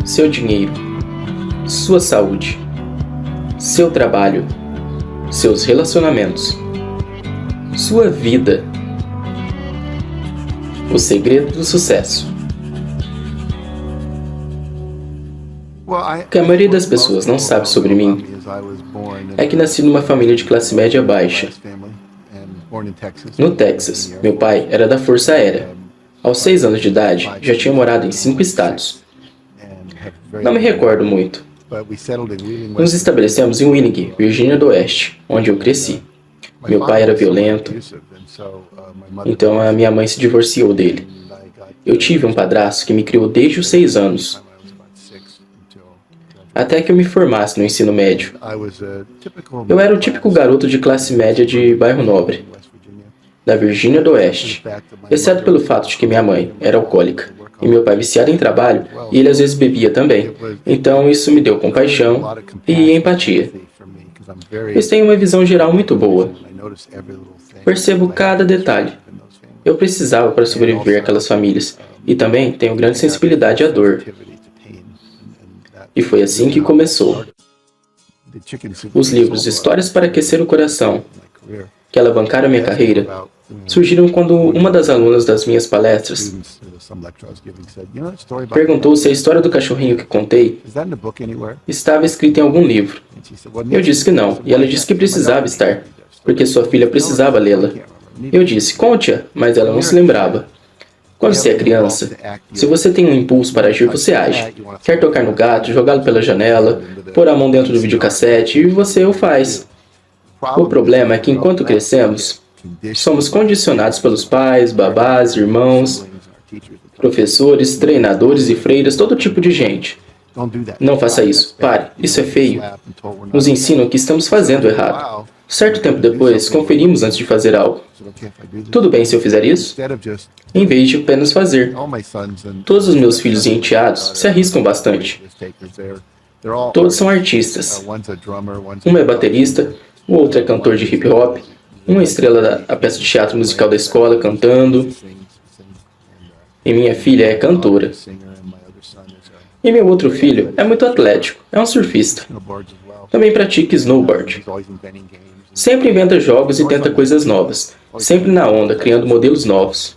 seu dinheiro, sua saúde, seu trabalho, seus relacionamentos, sua vida. O segredo do sucesso. O que a maioria das pessoas não sabe sobre mim é que nasci numa família de classe média baixa. No Texas, meu pai era da Força Aérea. Aos 6 anos de idade, já tinha morado em 5 estados. Não me recordo muito. Nos estabelecemos em Winning, Virgínia do Oeste, onde eu cresci. Meu pai era violento, então a minha mãe se divorciou dele. Eu tive um padrasto que me criou desde os 6 anos, até que eu me formasse no ensino médio. Eu era o típico garoto de classe média de bairro nobre, da Virgínia do Oeste, exceto pelo fato de que minha mãe era alcoólica e meu pai viciado em trabalho, e ele às vezes bebia também. Então isso me deu compaixão e empatia. Eles têm uma visão geral muito boa. Percebo cada detalhe. Eu precisava para sobreviver àquelas famílias, e também tenho grande sensibilidade à dor. E foi assim que começou. Os livros Histórias para Aquecer o Coração, que alavancaram minha carreira, surgiram quando uma das alunas das minhas palestras perguntou se a história do cachorrinho que contei estava escrita em algum livro. Eu disse que não, e ela disse que precisava estar, porque sua filha precisava lê-la. Eu disse, conte-a, mas ela não se lembrava. Quando você é criança, se você tem um impulso para agir, você age. Quer tocar no gato, jogá-lo pela janela, pôr a mão dentro do videocassete, e você o faz. O problema é que enquanto crescemos, somos condicionados pelos pais, babás, irmãos, professores, treinadores e freiras, todo tipo de gente. Não faça isso. Pare. Isso é feio. Nos ensinam que estamos fazendo errado. Certo tempo depois, conferimos antes de fazer algo. Tudo bem se eu fizer isso? Em vez de apenas fazer. Todos os meus filhos e enteados se arriscam bastante. Todos são artistas. Um é baterista, o outro é cantor de hip hop, uma estrela da peça de teatro musical da escola cantando, e minha filha é cantora. E meu outro filho é muito atlético, é um surfista. Também pratica snowboard. Sempre inventa jogos e tenta coisas novas, sempre na onda, criando modelos novos.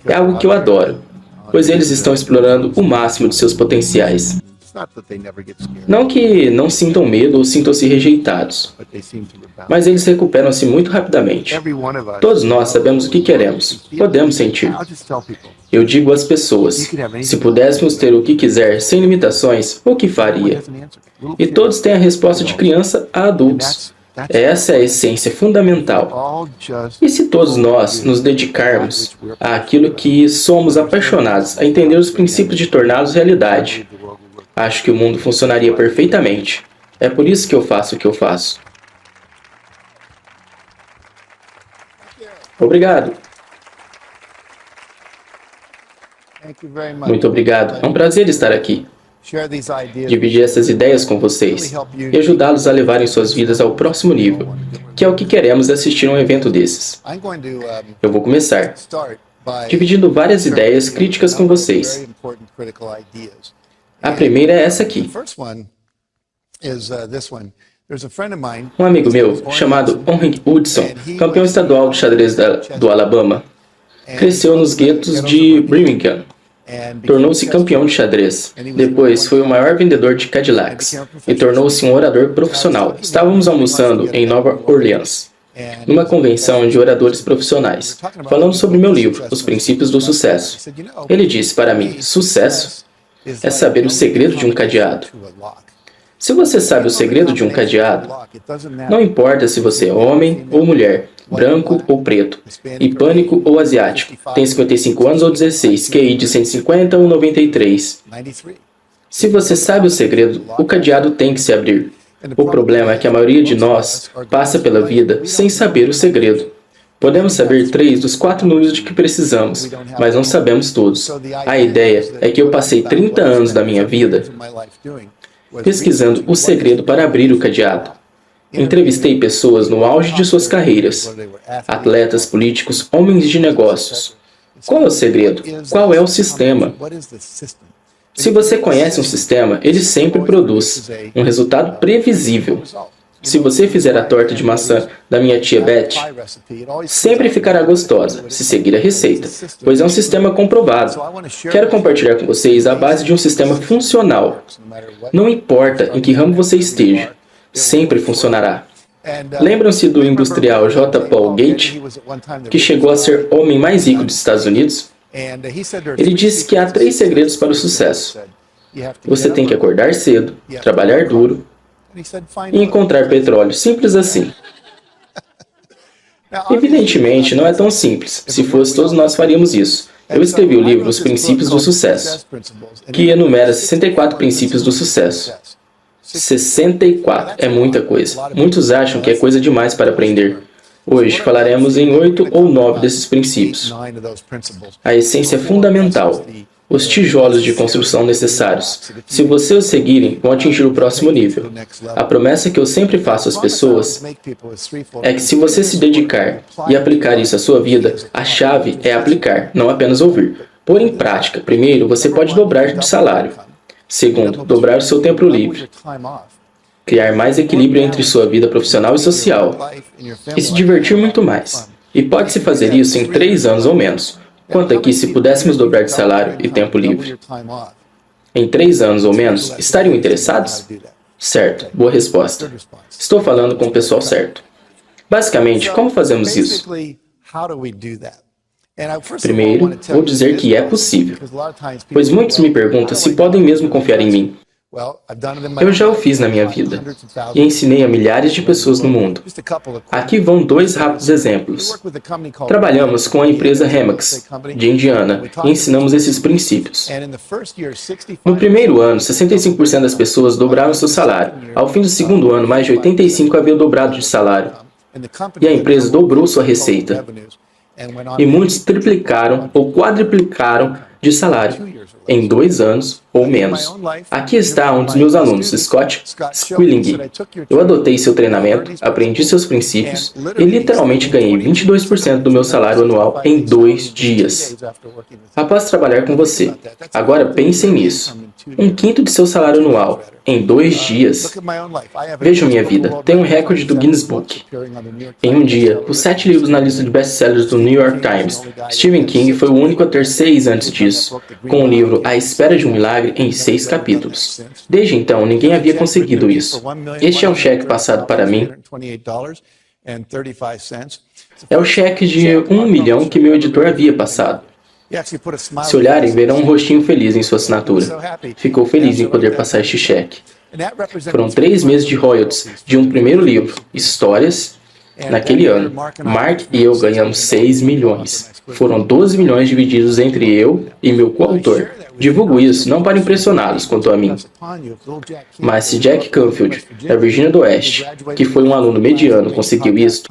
É algo que eu adoro, pois eles estão explorando o máximo de seus potenciais. Não que não sintam medo ou sintam-se rejeitados, mas eles recuperam-se muito rapidamente. Todos nós sabemos o que queremos, podemos sentir. Eu digo às pessoas, se pudéssemos ter o que quiser sem limitações, o que faria? E todos têm a resposta de criança a adultos. Essa é a essência fundamental. E se todos nós nos dedicarmos àquilo que somos apaixonados, a entender os princípios de torná-los realidade, acho que o mundo funcionaria perfeitamente. É por isso que eu faço o que eu faço. Obrigado. Muito obrigado. É um prazer estar aqui. Dividir essas ideias com vocês e ajudá-los a levarem suas vidas ao próximo nível, que é o que queremos assistir a um evento desses. Eu vou começar dividindo várias ideias críticas com vocês. A primeira é essa aqui. Um amigo meu, chamado Henry Hudson, campeão estadual de xadrez do Alabama, cresceu nos guetos de Birmingham. Tornou-se campeão de xadrez. Depois, foi o maior vendedor de Cadillacs e tornou-se um orador profissional. Estávamos almoçando em Nova Orleans, numa convenção de oradores profissionais, falando sobre meu livro, Os Princípios do Sucesso. Ele disse para mim, sucesso é saber o segredo de um cadeado. Se você sabe o segredo de um cadeado, não importa se você é homem ou mulher, branco ou preto, hispânico ou asiático, tem 55 anos ou 16, QI de 150 ou 93. Se você sabe o segredo, o cadeado tem que se abrir. O problema é que a maioria de nós passa pela vida sem saber o segredo. Podemos saber 3 dos 4 números de que precisamos, mas não sabemos todos. A ideia é que eu passei 30 anos da minha vida pesquisando o segredo para abrir o cadeado. Entrevistei pessoas no auge de suas carreiras, atletas, políticos, homens de negócios. Qual é o segredo? Qual é o sistema? Se você conhece um sistema, ele sempre produz um resultado previsível. Se você fizer a torta de maçã da minha tia Beth, sempre ficará gostosa, se seguir a receita, pois é um sistema comprovado. Quero compartilhar com vocês a base de um sistema funcional. Não importa em que ramo você esteja, sempre funcionará. Lembram-se do industrial J. Paul Gates, que chegou a ser o homem mais rico dos Estados Unidos? Ele disse que há 3 segredos para o sucesso. Você tem que acordar cedo, trabalhar duro e encontrar petróleo. Simples assim. Evidentemente, não é tão simples. Se fosse, todos nós faríamos isso. Eu escrevi o livro Os Princípios do Sucesso, que enumera 64 princípios do sucesso. 64 é muita coisa. Muitos acham que é coisa demais para aprender. Hoje falaremos em 8 ou 9 desses princípios. A essência fundamental, os tijolos de construção necessários. Se você os seguirem, vão atingir o próximo nível. A promessa que eu sempre faço às pessoas é que se você se dedicar e aplicar isso à sua vida, a chave é aplicar, não apenas ouvir. Pôr em prática. Primeiro, você pode dobrar de salário. Segundo, dobrar o seu tempo livre. Criar mais equilíbrio entre sua vida profissional e social. E se divertir muito mais. E pode-se fazer isso em 3 anos ou menos. Quanto aqui se pudéssemos dobrar de salário e tempo livre? Em 3 anos ou menos, estariam interessados? Certo, boa resposta. Estou falando com o pessoal certo. Basicamente, como fazemos isso? Primeiro, vou dizer que é possível, pois muitos me perguntam se podem mesmo confiar em mim. Eu já o fiz na minha vida e ensinei a milhares de pessoas no mundo. Aqui vão 2 rápidos exemplos. Trabalhamos com a empresa Remax, de Indiana, e ensinamos esses princípios. No primeiro ano, 65% das pessoas dobraram seu salário. Ao fim do segundo ano, mais de 85% haviam dobrado de salário. E a empresa dobrou sua receita. E muitos triplicaram ou quadriplicaram de salário em 2 anos ou menos. Aqui está um dos meus alunos, Scott Squilling. Eu adotei seu treinamento, aprendi seus princípios e literalmente ganhei 22% do meu salário anual em 2 dias. Após trabalhar com você, agora pensem nisso. 1/5 de seu salário anual em 2 dias. Vejam minha vida. Tenho um recorde do Guinness Book. Em um dia, os 7 livros na lista de best-sellers do New York Times. Stephen King foi o único a ter 6 antes disso, com o livro A Espera de um Milagre em 6 capítulos. Desde então, ninguém havia conseguido isso. Este é um cheque passado para mim. É o cheque de 1 milhão que meu editor havia passado. Se olharem, verão um rostinho feliz em sua assinatura. Ficou feliz em poder passar este cheque. Foram 3 meses de royalties de um primeiro livro, Histórias. Naquele ano, Mark e eu ganhamos 6 milhões. Foram 12 milhões divididos entre eu e meu coautor. Divulgo isso não para impressioná-los quanto a mim. Mas se Jack Canfield, da Virgínia do Oeste, que foi um aluno mediano, conseguiu isso,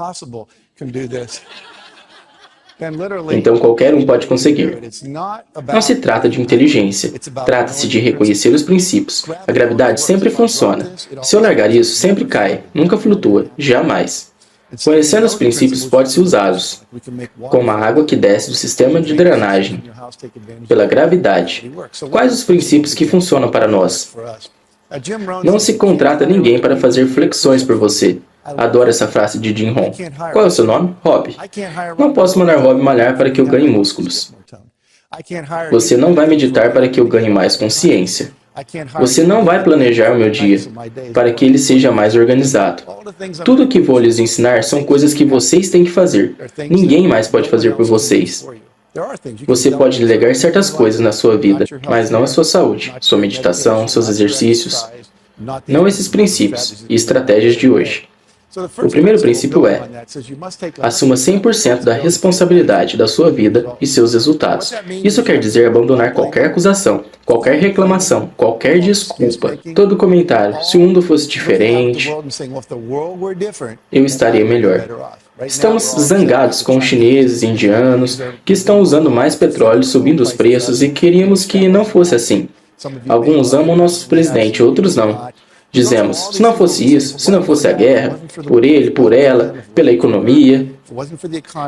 então qualquer um pode conseguir. Não se trata de inteligência, trata-se de reconhecer os princípios. A gravidade sempre funciona. Se eu largar isso, sempre cai, nunca flutua, jamais. Conhecendo os princípios, pode-se usá-los, como a água que desce do sistema de drenagem, pela gravidade. Quais os princípios que funcionam para nós? Não se contrata ninguém para fazer flexões por você. Adoro essa frase de Jim Rohn. Qual é o seu nome? Rob. Não posso mandar Rob malhar para que eu ganhe músculos. Você não vai meditar para que eu ganhe mais consciência. Você não vai planejar o meu dia para que ele seja mais organizado. Tudo o que vou lhes ensinar são coisas que vocês têm que fazer. Ninguém mais pode fazer por vocês. Você pode delegar certas coisas na sua vida, mas não a sua saúde, sua meditação, seus exercícios. Não esses princípios e estratégias de hoje. O primeiro princípio é: assuma 100% da responsabilidade da sua vida e seus resultados. Isso quer dizer abandonar qualquer acusação, qualquer reclamação, qualquer desculpa, todo comentário. Se o mundo fosse diferente, eu estaria melhor. Estamos zangados com os chineses e indianos que estão usando mais petróleo, subindo os preços, e queríamos que não fosse assim. Alguns amam nosso presidente, outros não. Dizemos, se não fosse isso, se não fosse a guerra, por ele, por ela, pela economia,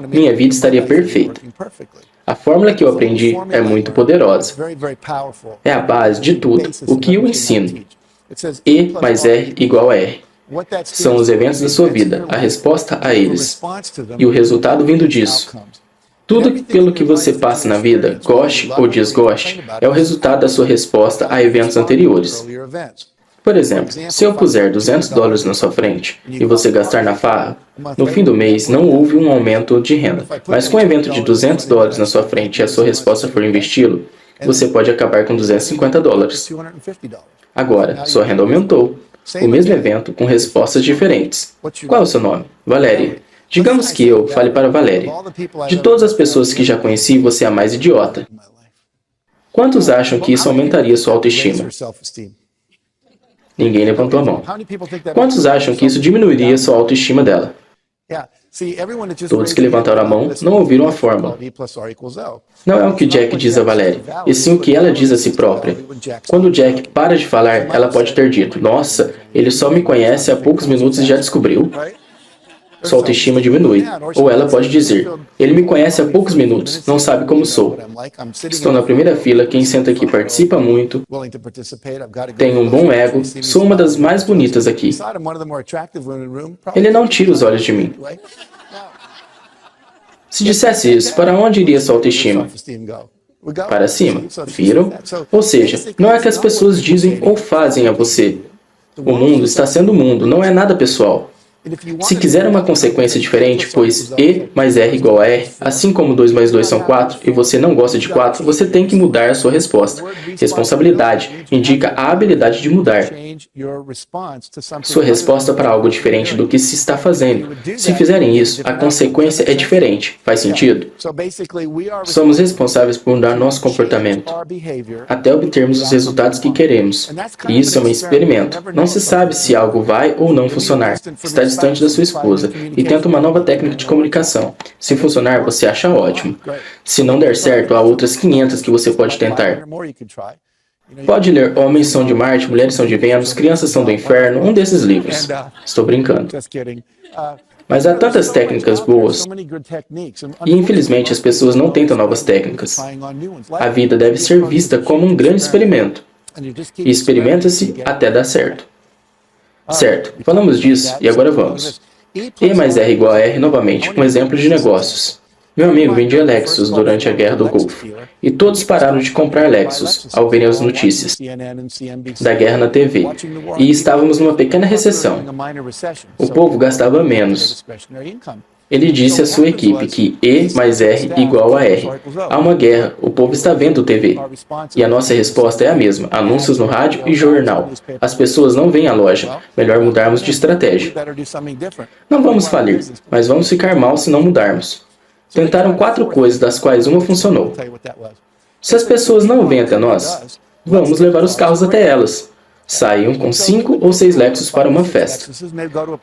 minha vida estaria perfeita. A fórmula que eu aprendi é muito poderosa. É a base de tudo o que eu ensino. E mais R igual a R. São os eventos da sua vida, a resposta a eles. E o resultado vindo disso. Tudo pelo que você passa na vida, goste ou desgoste, é o resultado da sua resposta a eventos anteriores. Por exemplo, se eu puser $200 na sua frente e você gastar na farra, no fim do mês não houve um aumento de renda. Mas com um evento de $200 na sua frente e a sua resposta for investi-lo, você pode acabar com $250. Agora, sua renda aumentou. O mesmo evento com respostas diferentes. Qual é o seu nome? Valéria. Digamos que eu fale para Valéria. De todas as pessoas que já conheci, você é a mais idiota. Quantos acham que isso aumentaria sua autoestima? Ninguém levantou a mão. Quantos acham que isso diminuiria sua autoestima dela? Todos que levantaram a mão não ouviram a fórmula. Não é o que Jack diz a Valéria, e sim o que ela diz a si própria. Quando Jack para de falar, ela pode ter dito, nossa, ele só me conhece há poucos minutos e já descobriu. Sua autoestima diminui. Ou ela pode dizer, ele me conhece há poucos minutos, não sabe como sou. Estou na primeira fila, quem senta aqui participa muito, tenho um bom ego, sou uma das mais bonitas aqui. Ele não tira os olhos de mim. Se dissesse isso, para onde iria sua autoestima? Para cima. Viram? Ou seja, não é que as pessoas dizem ou fazem a você. O mundo está sendo o mundo, não é nada pessoal. Se quiser uma consequência diferente, pois E mais R igual a R, assim como 2 mais 2 são 4, e você não gosta de 4, você tem que mudar a sua resposta. Responsabilidade indica a habilidade de mudar sua resposta para algo diferente do que se está fazendo. Se fizerem isso, a consequência é diferente. Faz sentido? Somos responsáveis por mudar nosso comportamento, até obtermos os resultados que queremos. E isso é um experimento. Não se sabe se algo vai ou não funcionar. Está distante da sua esposa e tenta uma nova técnica de comunicação. Se funcionar, você acha ótimo. Se não der certo, há outras 500 que você pode tentar. Pode ler Homens são de Marte, Mulheres são de Vênus, Crianças são do Inferno, um desses livros. Estou brincando. Mas há tantas técnicas boas e infelizmente as pessoas não tentam novas técnicas. A vida deve ser vista como um grande experimento. E experimenta-se até dar certo. Certo, falamos disso e agora vamos. E mais R igual a R novamente, um exemplo de negócios. Meu amigo vendia Lexus durante a Guerra do Golfo, e todos pararam de comprar Lexus ao verem as notícias da guerra na TV, e estávamos numa pequena recessão. O povo gastava menos. Ele disse à sua equipe que E mais R igual a R. Há uma guerra, o povo está vendo TV. E a nossa resposta é a mesma, anúncios no rádio e jornal. As pessoas não vêm à loja, melhor mudarmos de estratégia. Não vamos falir, mas vamos ficar mal se não mudarmos. Tentaram 4 coisas, das quais uma funcionou. Se as pessoas não vêm até nós, vamos levar os carros até elas. Saíam com 5 ou 6 Lexus para uma festa.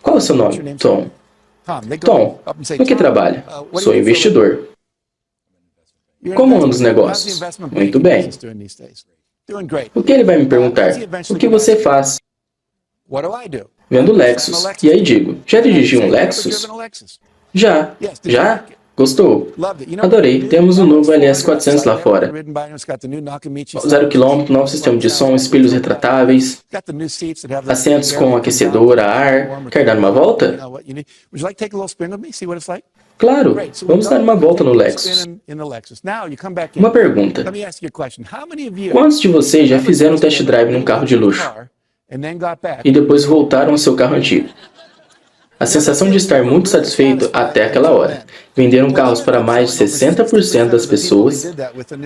Qual é o seu nome? Tom. Tom, no que trabalha? Sou investidor. Como andam os negócios? Muito bem. O que ele vai me perguntar? O que você faz? Vendo Lexus. E aí digo, já dirigiu um Lexus? Já. Já? Gostou? Adorei. Temos um novo LS400 lá fora. 0 km, novo sistema de som, espelhos retratáveis, assentos com aquecedor a ar. Quer dar uma volta? Claro, vamos dar uma volta no Lexus. Uma pergunta. Quantos de vocês já fizeram um test drive num carro de luxo e depois voltaram ao seu carro antigo? A sensação de estar muito satisfeito até aquela hora. Venderam carros para mais de 60% das pessoas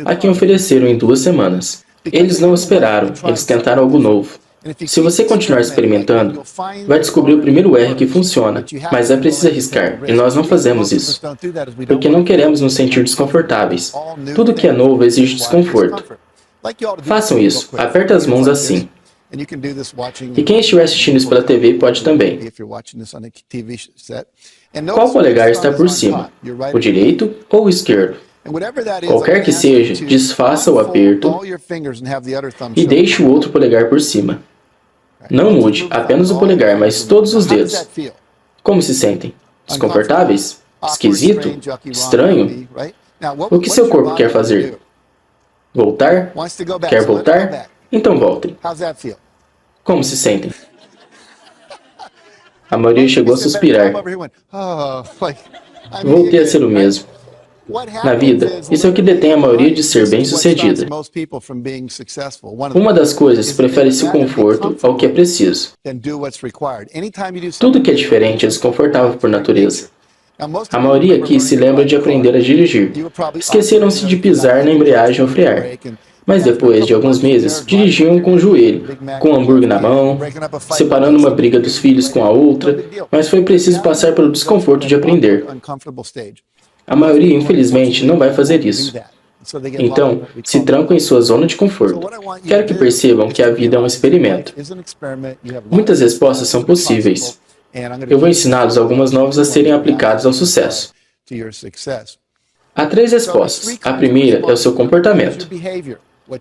a quem ofereceram em 2 semanas. Eles não esperaram, eles tentaram algo novo. Se você continuar experimentando, vai descobrir o primeiro R que funciona, mas é preciso arriscar, e nós não fazemos isso, porque não queremos nos sentir desconfortáveis. Tudo que é novo exige desconforto. Façam isso, aperte as mãos assim. E quem estiver assistindo isso pela TV pode também. Qual polegar está por cima? O direito ou o esquerdo? Qualquer que seja, desfaça o aperto e deixe o outro polegar por cima. Não mude apenas o polegar, mas todos os dedos. Como se sentem? Desconfortáveis? Esquisito? Estranho? O que seu corpo quer fazer? Voltar? Quer voltar? Então voltem. Como se sentem? A maioria chegou a suspirar. Voltei a ser o mesmo. Na vida, isso é o que detém a maioria de ser bem-sucedida. Uma das coisas prefere-se o conforto ao que é preciso. Tudo que é diferente é desconfortável por natureza. A maioria aqui se lembra de aprender a dirigir. Esqueceram-se de pisar na embreagem ou frear. Mas depois de alguns meses, dirigiam com o joelho, com o hambúrguer na mão, separando uma briga dos filhos com a outra, mas foi preciso passar pelo desconforto de aprender. A maioria, infelizmente, não vai fazer isso. Então, se trancam em sua zona de conforto. Quero que percebam que a vida é um experimento. Muitas respostas são possíveis. Eu vou ensiná-los algumas novas a serem aplicadas ao sucesso. Há 3 respostas. A primeira é o seu comportamento.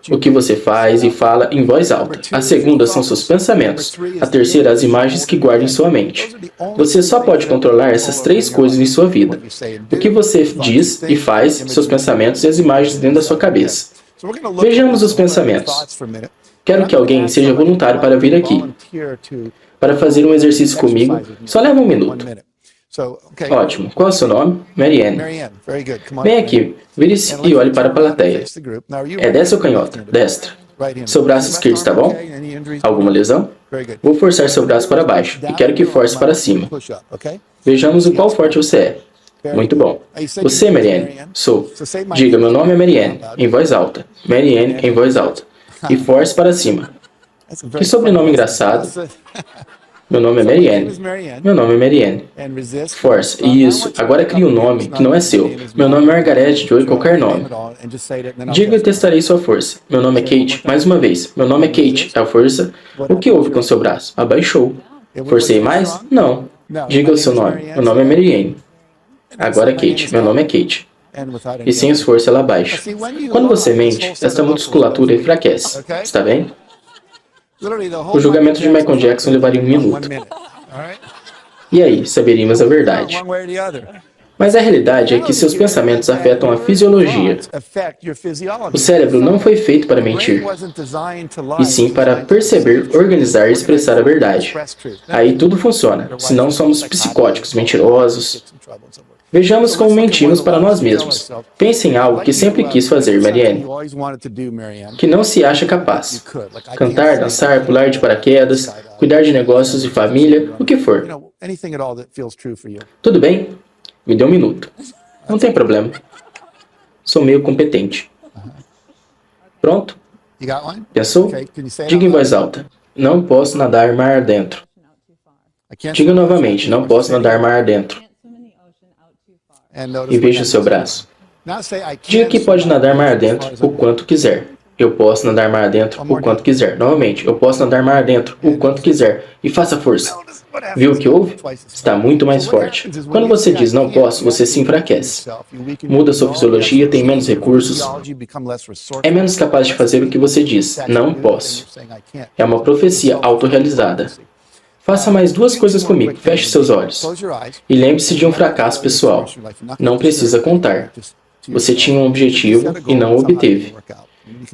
O que você faz e fala em voz alta. A segunda são seus pensamentos. A terceira, as imagens que guarda em sua mente. Você só pode controlar essas 3 coisas em sua vida. O que você diz e faz, seus pensamentos e as imagens dentro da sua cabeça. Vejamos os pensamentos. Quero que alguém seja voluntário para vir aqui. Para fazer um exercício comigo, só leva 1 minuto. Ótimo. Qual é o seu nome? Marianne. Vem aqui, vire-se e olhe para a plateia. É destra ou canhota? Destra. Seu braço esquerdo está bom? Alguma lesão? Vou forçar seu braço para baixo e quero que force para cima. Vejamos o qual forte você é. Muito bom. Você, Marianne? Sou. Diga, meu nome é Marianne, em voz alta. Marianne, em voz alta. E force para cima. Que sobrenome engraçado. Meu nome é Marianne. Meu nome é Marianne. Force. Isso. Agora crie um nome que não é seu. Meu nome é Margaret Joy, qualquer nome. Diga e testarei sua força. Meu nome é Kate. Mais uma vez. Meu nome é Kate. É a força. O que houve com seu braço? Abaixou. Forcei mais? Não. Diga o seu nome. Meu nome é Marianne. Agora Kate. Meu nome é Kate. E sem esforço ela abaixa. Quando você mente, esta musculatura enfraquece. Está bem? O julgamento de Michael Jackson levaria 1 minuto. E aí, saberíamos a verdade. Mas a realidade é que seus pensamentos afetam a fisiologia. O cérebro não foi feito para mentir, e sim para perceber, organizar e expressar a verdade. Aí tudo funciona, senão somos psicóticos, mentirosos. Vejamos como mentimos para nós mesmos. Pense em algo que sempre quis fazer, Marianne, que não se acha capaz. Cantar, dançar, pular de paraquedas, cuidar de negócios e família, o que for. Tudo bem? Me dê 1 minuto. Não tem problema. Sou meio competente. Pronto? Pensou? Diga em voz alta. Não posso nadar mar adentro. Diga novamente. Não posso nadar mar adentro. E veja o seu braço. Diga que pode nadar mar adentro o quanto quiser. Eu posso nadar mar adentro o quanto quiser. Novamente, eu posso nadar mar adentro o quanto quiser. E faça força. Viu o que houve? Está muito mais forte. Quando você diz não posso, você se enfraquece. Muda sua fisiologia, tem menos recursos. É menos capaz de fazer o que você diz. Não posso. É uma profecia autorrealizada. Faça mais 2 coisas comigo. Feche seus olhos. E lembre-se de um fracasso pessoal. Não precisa contar. Você tinha um objetivo e não o obteve.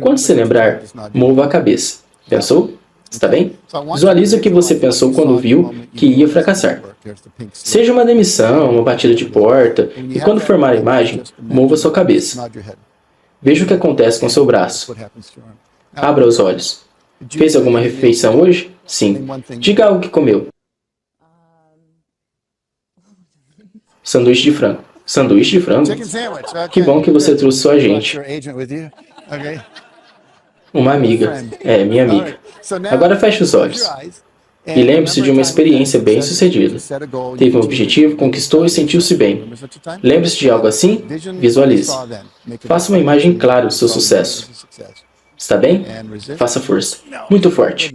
Quando se lembrar, mova a cabeça. Pensou? Está bem? Visualize o que você pensou quando viu que ia fracassar. Seja uma demissão, uma batida de porta, e quando formar a imagem, mova sua cabeça. Veja o que acontece com seu braço. Abra os olhos. Fez alguma refeição hoje? Sim. Diga algo que comeu. Sanduíche de frango. Sanduíche de frango? Que bom que você trouxe sua agente. Uma amiga. É, minha amiga. Agora feche os olhos. E lembre-se de uma experiência bem-sucedida. Teve um objetivo, conquistou e sentiu-se bem. Lembre-se de algo assim? Visualize. Faça uma imagem clara do seu sucesso. Está bem? Faça força. Muito forte.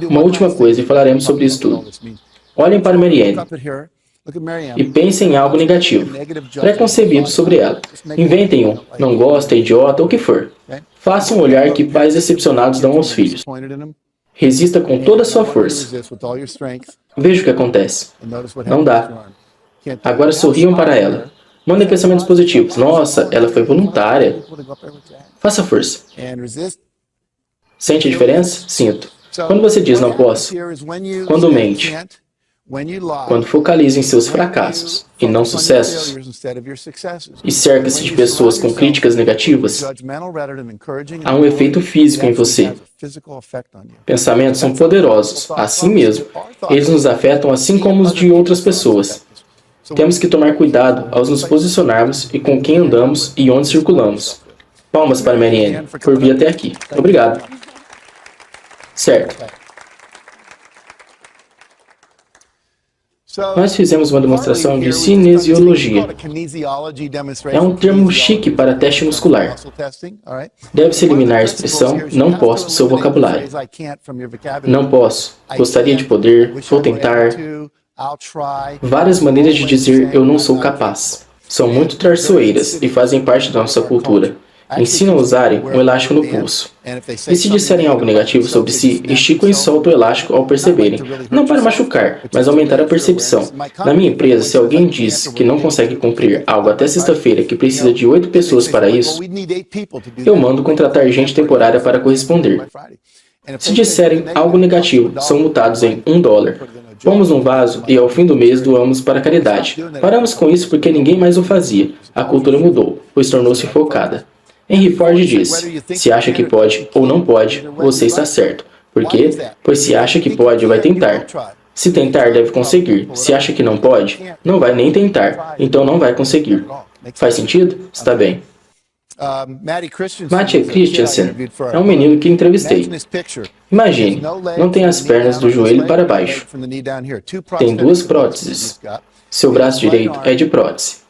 Uma última coisa e falaremos sobre isso tudo. Olhem para Marianne e pensem em algo negativo, preconcebido sobre ela. Inventem um, não gosta, idiota, ou o que for. Façam um olhar que pais decepcionados dão aos filhos. Resista com toda a sua força. Veja o que acontece. Não dá. Agora sorriam para ela. Mandem pensamentos positivos. Nossa, ela foi voluntária. Faça força. Sente a diferença? Sinto. Quando você diz não posso, quando mente, quando focaliza em seus fracassos e não sucessos, e cerca-se de pessoas com críticas negativas, há um efeito físico em você. Pensamentos são poderosos, assim mesmo. Eles nos afetam assim como os de outras pessoas. Temos que tomar cuidado ao nos posicionarmos e com quem andamos e onde circulamos. Palmas para Marianne por vir até aqui. Obrigado. Certo. Nós fizemos uma demonstração de cinesiologia. É um termo chique para teste muscular. Deve-se eliminar a expressão não posso do seu vocabulário. Não posso. Gostaria de poder. Vou tentar. Várias maneiras de dizer eu não sou capaz. São muito traiçoeiras e fazem parte da nossa cultura. Ensinam a usarem um elástico no pulso. E se disserem algo negativo sobre si, esticam e soltam o elástico ao perceberem. Não para machucar, mas aumentar a percepção. Na minha empresa, se alguém diz que não consegue cumprir algo até sexta-feira que precisa de 8 pessoas para isso, eu mando contratar gente temporária para corresponder. Se disserem algo negativo, são multados em $1. Pomos num vaso e ao fim do mês doamos para a caridade. Paramos com isso porque ninguém mais o fazia. A cultura mudou, pois tornou-se focada. Henry Ford disse, se acha que pode ou não pode, você está certo. Por quê? Pois se acha que pode, vai tentar. Se tentar, deve conseguir. Se acha que não pode, não vai nem tentar. Então não vai conseguir. Faz sentido? Está bem. Matthew Christensen é um menino que entrevistei. Imagine, não tem as pernas do joelho para baixo. Tem 2 próteses. Seu braço direito é de prótese.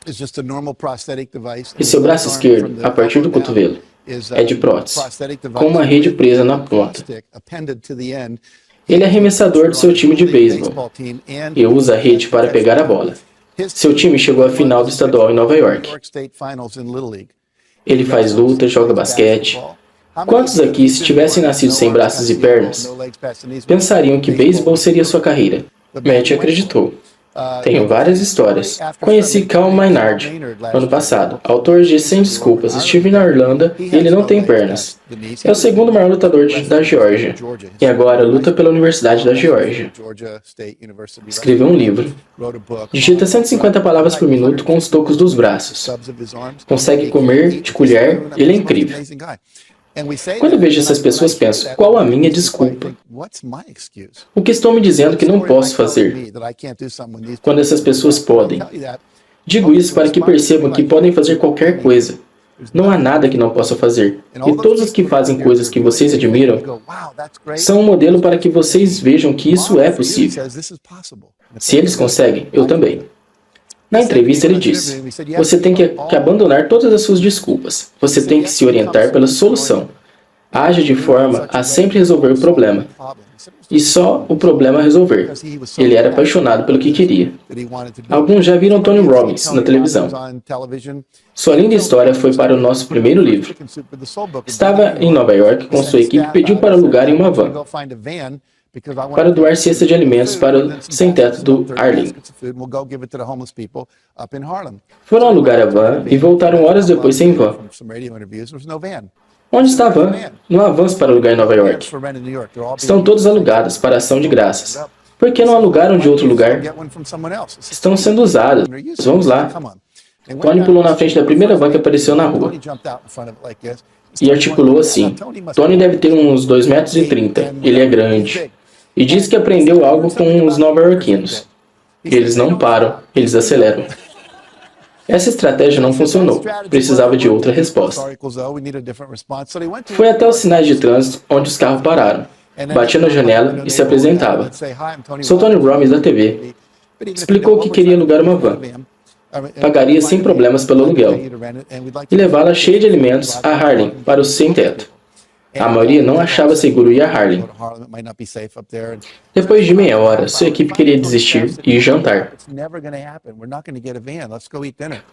E seu braço esquerdo, a partir do cotovelo, é de prótese, com uma rede presa na ponta. Ele é arremessador do seu time de beisebol e usa a rede para pegar a bola. Seu time chegou à final do estadual em Nova York. Ele faz luta, joga basquete. Quantos aqui, se tivessem nascido sem braços e pernas, pensariam que beisebol seria sua carreira? Matt acreditou. Tenho várias histórias. Conheci Cal Maynard ano passado, autor de Sem Desculpas. Estive na Irlanda e ele não tem pernas. É o segundo maior lutador da Geórgia. E agora luta pela Universidade da Geórgia. Escreveu um livro. Digita 150 palavras por minuto com os tocos dos braços. Consegue comer de colher. Ele é incrível. Quando eu vejo essas pessoas, penso, qual a minha desculpa? O que estão me dizendo que não posso fazer? Quando essas pessoas podem. Digo isso para que percebam que podem fazer qualquer coisa. Não há nada que não possa fazer. E todos os que fazem coisas que vocês admiram são um modelo para que vocês vejam que isso é possível. Se eles conseguem, eu também. Na entrevista ele disse, você tem que abandonar todas as suas desculpas. Você tem que se orientar pela solução. Age de forma a sempre resolver o problema. E só o problema resolver. Ele era apaixonado pelo que queria. Alguns já viram Tony Robbins na televisão. Sua linda história foi para o nosso primeiro livro. Estava em Nova York com sua equipe e pediu para alugarem uma van para doar cesta de alimentos para o sem-teto do Harlem. Foram alugar a van e voltaram horas depois sem van. Onde está a van? Não há vans para alugar em Nova York. Estão todas alugadas para ação de graças. Por que não alugaram de outro lugar? Estão sendo usadas. Vamos lá. Tony pulou na frente da primeira van que apareceu na rua e articulou assim. Tony deve ter uns 2,30 m. Ele é grande. E diz que aprendeu algo com os nova-iorquinos. Eles não param, eles aceleram. Essa estratégia não funcionou. Precisava de outra resposta. Foi até os sinais de trânsito onde os carros pararam. Batia na janela e se apresentava. Sou Tony Robbins da TV. Explicou que queria alugar uma van. Pagaria sem problemas pelo aluguel. E levá-la cheia de alimentos a Harlem para o sem-teto. A maioria não achava seguro ir a Harlem. Depois de meia hora, sua equipe queria desistir e ir jantar.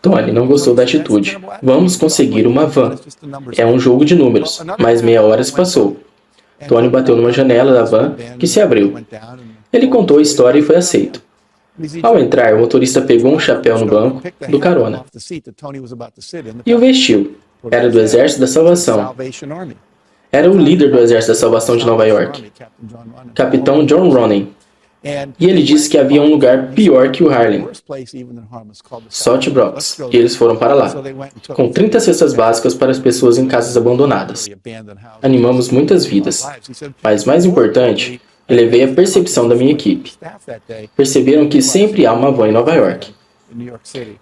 Tony não gostou da atitude. Vamos conseguir uma van. É um jogo de números, mas meia hora se passou. Tony bateu numa janela da van que se abriu. Ele contou a história e foi aceito. Ao entrar, o motorista pegou um chapéu no banco do carona e o vestiu. Era do Exército da Salvação. Era o líder do Exército da Salvação de Nova York, Capitão John Ronan. E ele disse que havia um lugar pior que o Harlem, Salt Bronx, e eles foram para lá, com 30 cestas básicas para as pessoas em casas abandonadas. Animamos muitas vidas, mas mais importante, elevei a percepção da minha equipe. Perceberam que sempre há uma van em Nova York.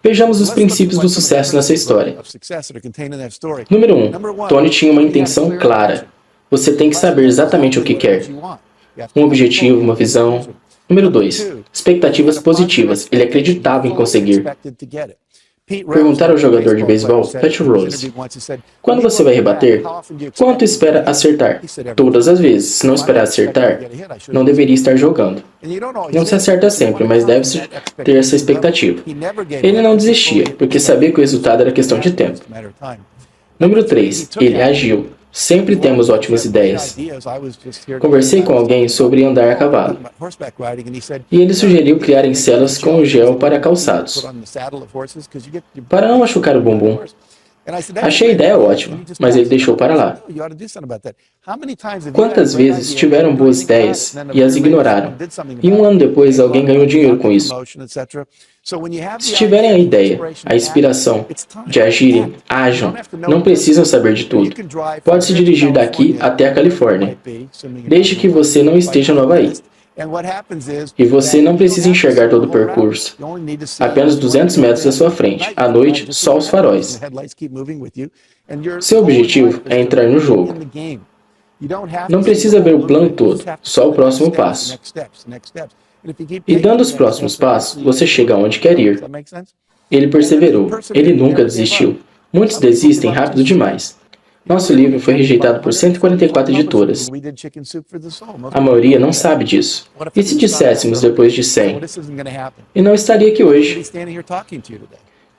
Vejamos os princípios do sucesso nessa história. Número 1. Tony tinha uma intenção clara. Você tem que saber exatamente o que quer. Um objetivo, uma visão. Número 2. Expectativas positivas. Ele acreditava em conseguir. Perguntaram ao jogador de beisebol, Pat Rose, quando você vai rebater, quanto espera acertar? Todas as vezes. Se não esperar acertar, não deveria estar jogando. Não se acerta sempre, mas deve-se ter essa expectativa. Ele não desistia, porque sabia que o resultado era questão de tempo. Número 3. Ele agiu. Sempre temos ótimas ideias. Conversei com alguém sobre andar a cavalo. E ele sugeriu criarem celas com gel para calçados, para não machucar o bumbum. Achei a ideia ótima, mas ele deixou para lá. Quantas vezes tiveram boas ideias e as ignoraram? E um ano depois alguém ganhou dinheiro com isso. Se tiverem a ideia, a inspiração de agirem, ajam. Não precisam saber de tudo. Pode-se dirigir daqui até a Califórnia, desde que você não esteja no Havaí. E você não precisa enxergar todo o percurso. Apenas 200 metros à sua frente. À noite, só os faróis. Seu objetivo é entrar no jogo. Não precisa ver o plano todo, só o próximo passo. E dando os próximos passos, você chega onde quer ir. Ele perseverou. Ele nunca desistiu. Muitos desistem rápido demais. Nosso livro foi rejeitado por 144 editoras. A maioria não sabe disso. E se disséssemos depois de 100? E não estaria aqui hoje.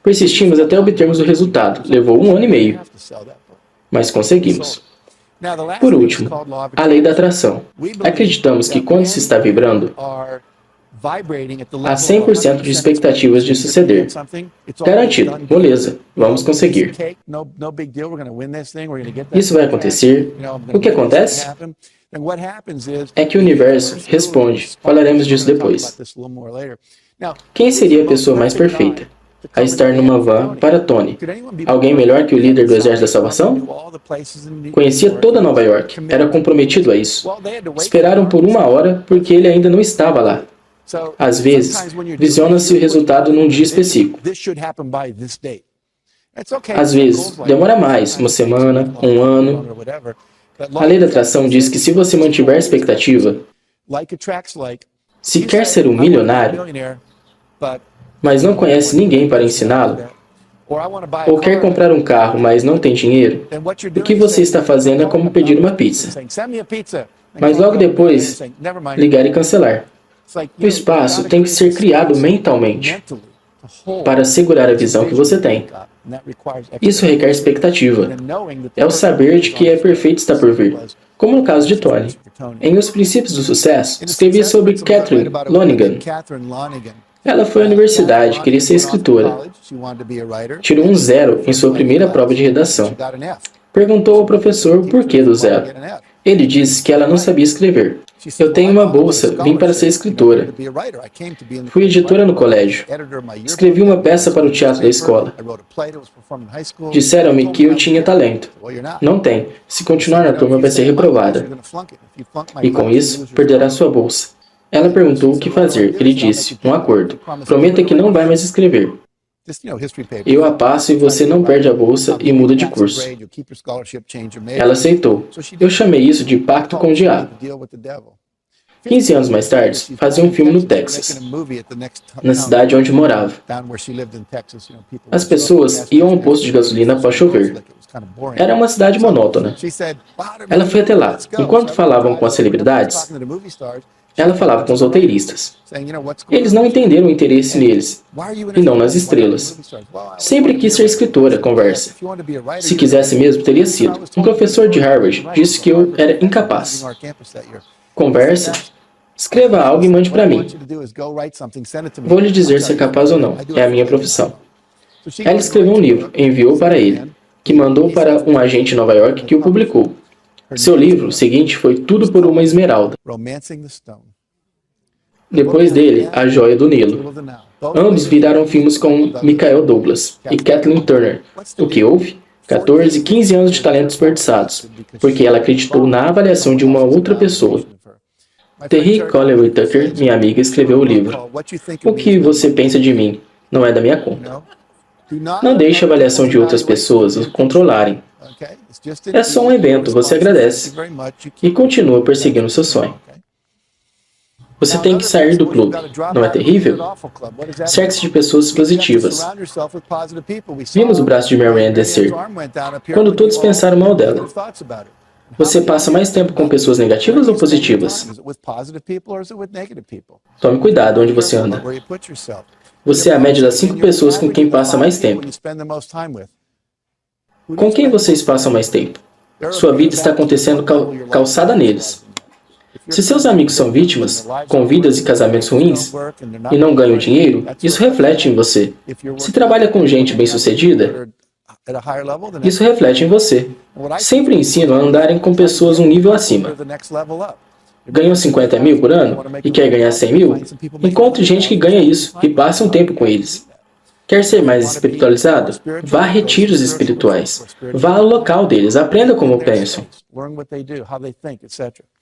Persistimos até obtermos o resultado. Levou 1 ano e meio. Mas conseguimos. Por último, a lei da atração. Acreditamos que quando se está vibrando, há 100% de expectativas de suceder. Garantido, moleza, vamos conseguir. Isso vai acontecer. O que acontece? É que o universo responde. Falaremos disso depois. Quem seria a pessoa mais perfeita a estar numa van para Tony? Alguém melhor que o líder do Exército da Salvação? Conhecia toda Nova York. Era comprometido a isso. Esperaram por 1 hora porque ele ainda não estava lá. Às vezes, visiona-se o resultado num dia específico. Às vezes, demora mais, 1 semana, 1 ano. A lei da atração diz que se você mantiver a expectativa, se quer ser um milionário, mas não conhece ninguém para ensiná-lo, ou quer comprar um carro, mas não tem dinheiro, o que você está fazendo é como pedir uma pizza. Mas logo depois, ligar e cancelar. O espaço tem que ser criado mentalmente para assegurar a visão que você tem. Isso requer expectativa. É o saber de que é perfeito está por vir, como no caso de Tony. Em Os Princípios do Sucesso, escrevi sobre Catherine Lonegan. Ela foi à universidade, queria ser escritora. Tirou um 0 em sua primeira prova de redação. Perguntou ao professor o porquê do 0. Ele disse que ela não sabia escrever. Eu tenho uma bolsa, vim para ser escritora. Fui editora no colégio. Escrevi uma peça para o teatro da escola. Disseram-me que eu tinha talento. Não tem. Se continuar na turma, vai ser reprovada. E com isso, perderá sua bolsa. Ela perguntou o que fazer. Ele disse, um acordo. Prometa que não vai mais escrever. Eu a passo e você não perde a bolsa e muda de curso. Ela aceitou. Eu chamei isso de pacto com o diabo. 15 anos mais tarde, fazia um filme no Texas, na cidade onde morava. As pessoas iam ao posto de gasolina após chover. Era uma cidade monótona. Ela foi até lá. Enquanto falavam com as celebridades, Ela falava com os roteiristas. Eles não entenderam o interesse neles, e não nas estrelas. Sempre quis ser escritora, conversa. Se quisesse mesmo, teria sido. Um professor de Harvard disse que eu era incapaz. Conversa. Escreva algo e mande para mim. Vou lhe dizer se é capaz ou não. É a minha profissão. Ela escreveu um livro, enviou para ele, que mandou para um agente em Nova York que o publicou. Seu livro seguinte foi Tudo por uma Esmeralda. Depois dele, A Joia do Nilo. Ambos viraram filmes com Michael Douglas e Kathleen Turner. O que houve? 14 e 15 anos de talento desperdiçados, porque ela acreditou na avaliação de uma outra pessoa. Terry Colley Tucker, minha amiga, escreveu o livro. O que você pensa de mim? Não é da minha conta. Não deixe a avaliação de outras pessoas o controlarem. É só um evento, você agradece e continua perseguindo seu sonho. Você tem que sair do clube. Não é terrível? Cerque-se de pessoas positivas. Vimos o braço de Marianne descer, quando todos pensaram mal dela. Você passa mais tempo com pessoas negativas ou positivas? Tome cuidado onde você anda. Você é a média das 5 pessoas com quem passa mais tempo. Com quem vocês passam mais tempo? Sua vida está acontecendo calçada neles. Se seus amigos são vítimas, com vidas e casamentos ruins, e não ganham dinheiro, isso reflete em você. Se trabalha com gente bem-sucedida, isso reflete em você. Sempre ensino a andarem com pessoas um nível acima. Ganham 50 mil por ano e quer ganhar 100 mil? Encontre gente que ganha isso e passe um tempo com eles. Quer ser mais espiritualizado? Vá a retiros espirituais. Vá ao local deles, aprenda como pensam.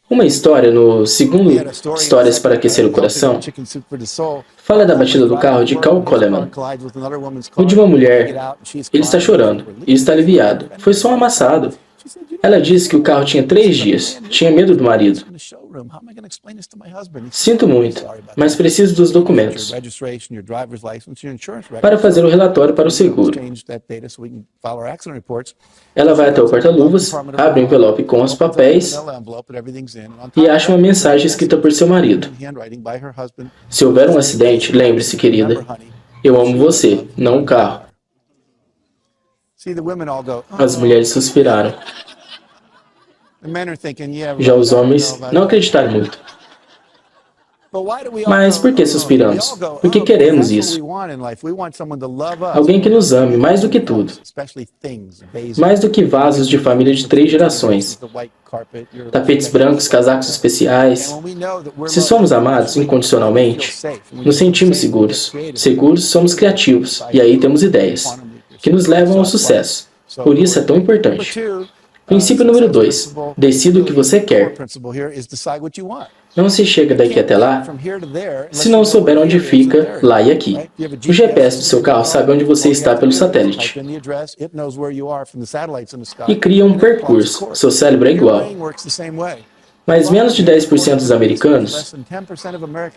Uma história no segundo Histórias para Aquecer o Coração fala da batida do carro de Cal Coleman. O de uma mulher, ele está chorando e está aliviado. Foi só um amassado. Ela disse que o carro tinha 3 dias. Tinha medo do marido. Sinto muito, mas preciso dos documentos para fazer o relatório para o seguro. Ela vai até o porta-luvas, abre o envelope com os papéis e acha uma mensagem escrita por seu marido. Se houver um acidente, lembre-se, querida, eu amo você, não o carro. As mulheres suspiraram. Já os homens não acreditaram muito. Mas por que suspiramos? Porque queremos isso. Alguém que nos ame mais do que tudo. Mais do que vasos de família de 3 gerações. Tapetes brancos, casacos especiais. Se somos amados incondicionalmente, nos sentimos seguros. Seguros, somos criativos. E aí temos ideias que nos levam ao sucesso. Por isso é tão importante. Princípio número 2. Decida o que você quer. Não se chega daqui até lá se não souber onde fica, lá e aqui. O GPS do seu carro sabe onde você está pelo satélite. E cria um percurso. Seu cérebro é igual. Mas menos de 10% dos americanos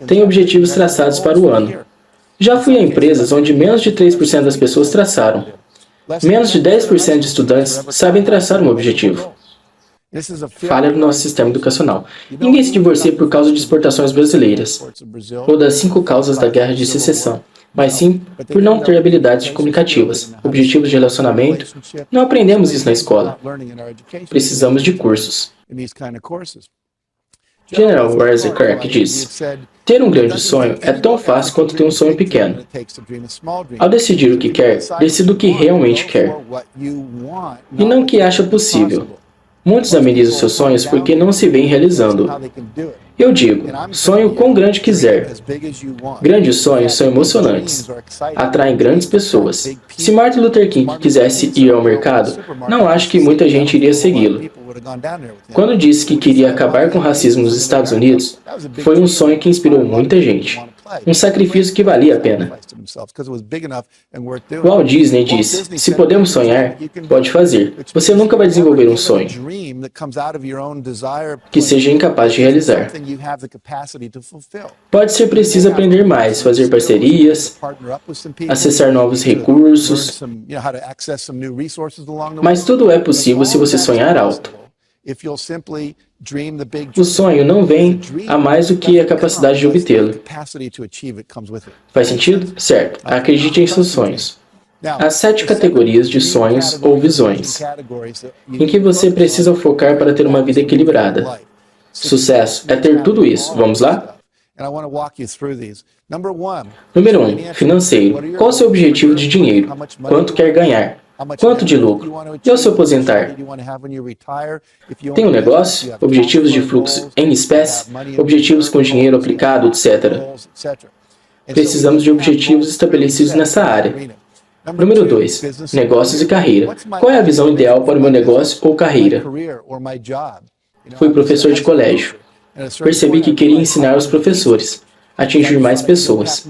têm objetivos traçados para o ano. Já fui a empresas onde menos de 3% das pessoas traçaram. Menos de 10% de estudantes sabem traçar um objetivo. Falha do nosso sistema educacional. Ninguém se divorcia por causa de exportações brasileiras, ou das 5 causas da guerra de secessão, mas sim por não ter habilidades comunicativas, objetivos de relacionamento. Não aprendemos isso na escola. Precisamos de cursos. General Wesley Clark disse: ter um grande sonho é tão fácil quanto ter um sonho pequeno. Ao decidir o que quer, decida o que realmente quer, e não o que acha possível. Muitos amenizam seus sonhos porque não se veem realizando. Eu digo, sonhe o quão grande quiser. Grandes sonhos são emocionantes. Atraem grandes pessoas. Se Martin Luther King quisesse ir ao mercado, não acho que muita gente iria segui-lo. Quando disse que queria acabar com o racismo nos Estados Unidos, foi um sonho que inspirou muita gente. Um sacrifício que valia a pena. Walt Disney disse: se podemos sonhar, pode fazer. Você nunca vai desenvolver um sonho que seja incapaz de realizar. Pode ser preciso aprender mais, fazer parcerias, acessar novos recursos, mas tudo é possível se você sonhar alto. O sonho não vem a mais do que a capacidade de obtê-lo. Faz sentido? Certo. Acredite em seus sonhos. Há 7 categorias de sonhos ou visões, em que você precisa focar para ter uma vida equilibrada. Sucesso é ter tudo isso. Vamos lá? Número 1. Financeiro. Qual o seu objetivo de dinheiro? Quanto quer ganhar? Quanto de lucro? E ao se aposentar? Tem um negócio? Objetivos de fluxo em espécie? Objetivos com dinheiro aplicado, etc. Precisamos de objetivos estabelecidos nessa área. Número 2. Negócios e carreira. Qual é a visão ideal para o meu negócio ou carreira? Fui professor de colégio. Percebi que queria ensinar os professores, atingir mais pessoas.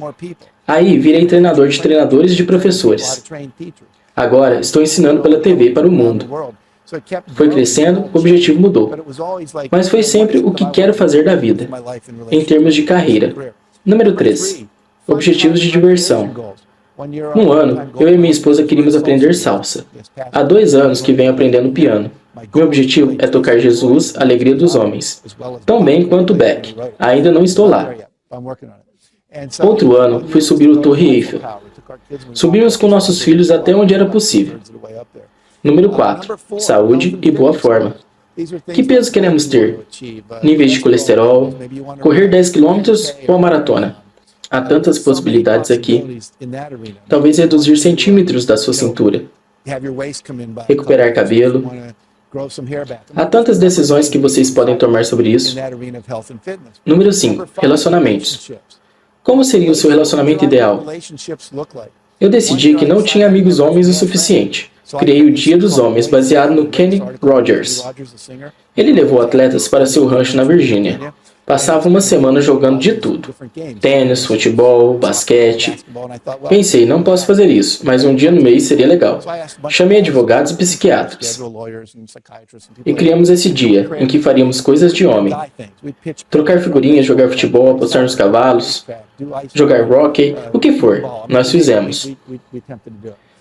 Aí, virei treinador de treinadores e de professores. Agora, estou ensinando pela TV para o mundo. Foi crescendo, o objetivo mudou. Mas foi sempre o que quero fazer da vida, em termos de carreira. Número 3. Objetivos de diversão. Um ano, eu e minha esposa queríamos aprender salsa. Há 2 anos que venho aprendendo piano. Meu objetivo é tocar Jesus, a alegria dos homens. Tão bem quanto Beck. Ainda não estou lá. Outro ano, fui subir o Torre Eiffel. Subimos com nossos filhos até onde era possível. Número 4. Saúde e boa forma. Que peso queremos ter? Níveis de colesterol? Correr 10 km ou a maratona? Há tantas possibilidades aqui. Talvez reduzir centímetros da sua cintura. Recuperar cabelo. Há tantas decisões que vocês podem tomar sobre isso. Número 5. Relacionamentos. Como seria o seu relacionamento ideal? Eu decidi que não tinha amigos homens o suficiente. Criei o Dia dos Homens, baseado no Kenny Rogers. Ele levou atletas para seu rancho na Virgínia. Passava uma semana jogando de tudo. Tênis, futebol, basquete. Pensei, não posso fazer isso, mas um dia no mês seria legal. Chamei advogados e psiquiatras. E criamos esse dia, em que faríamos coisas de homem. Trocar figurinhas, jogar futebol, apostar nos cavalos, jogar hóquei, o que for. Nós fizemos.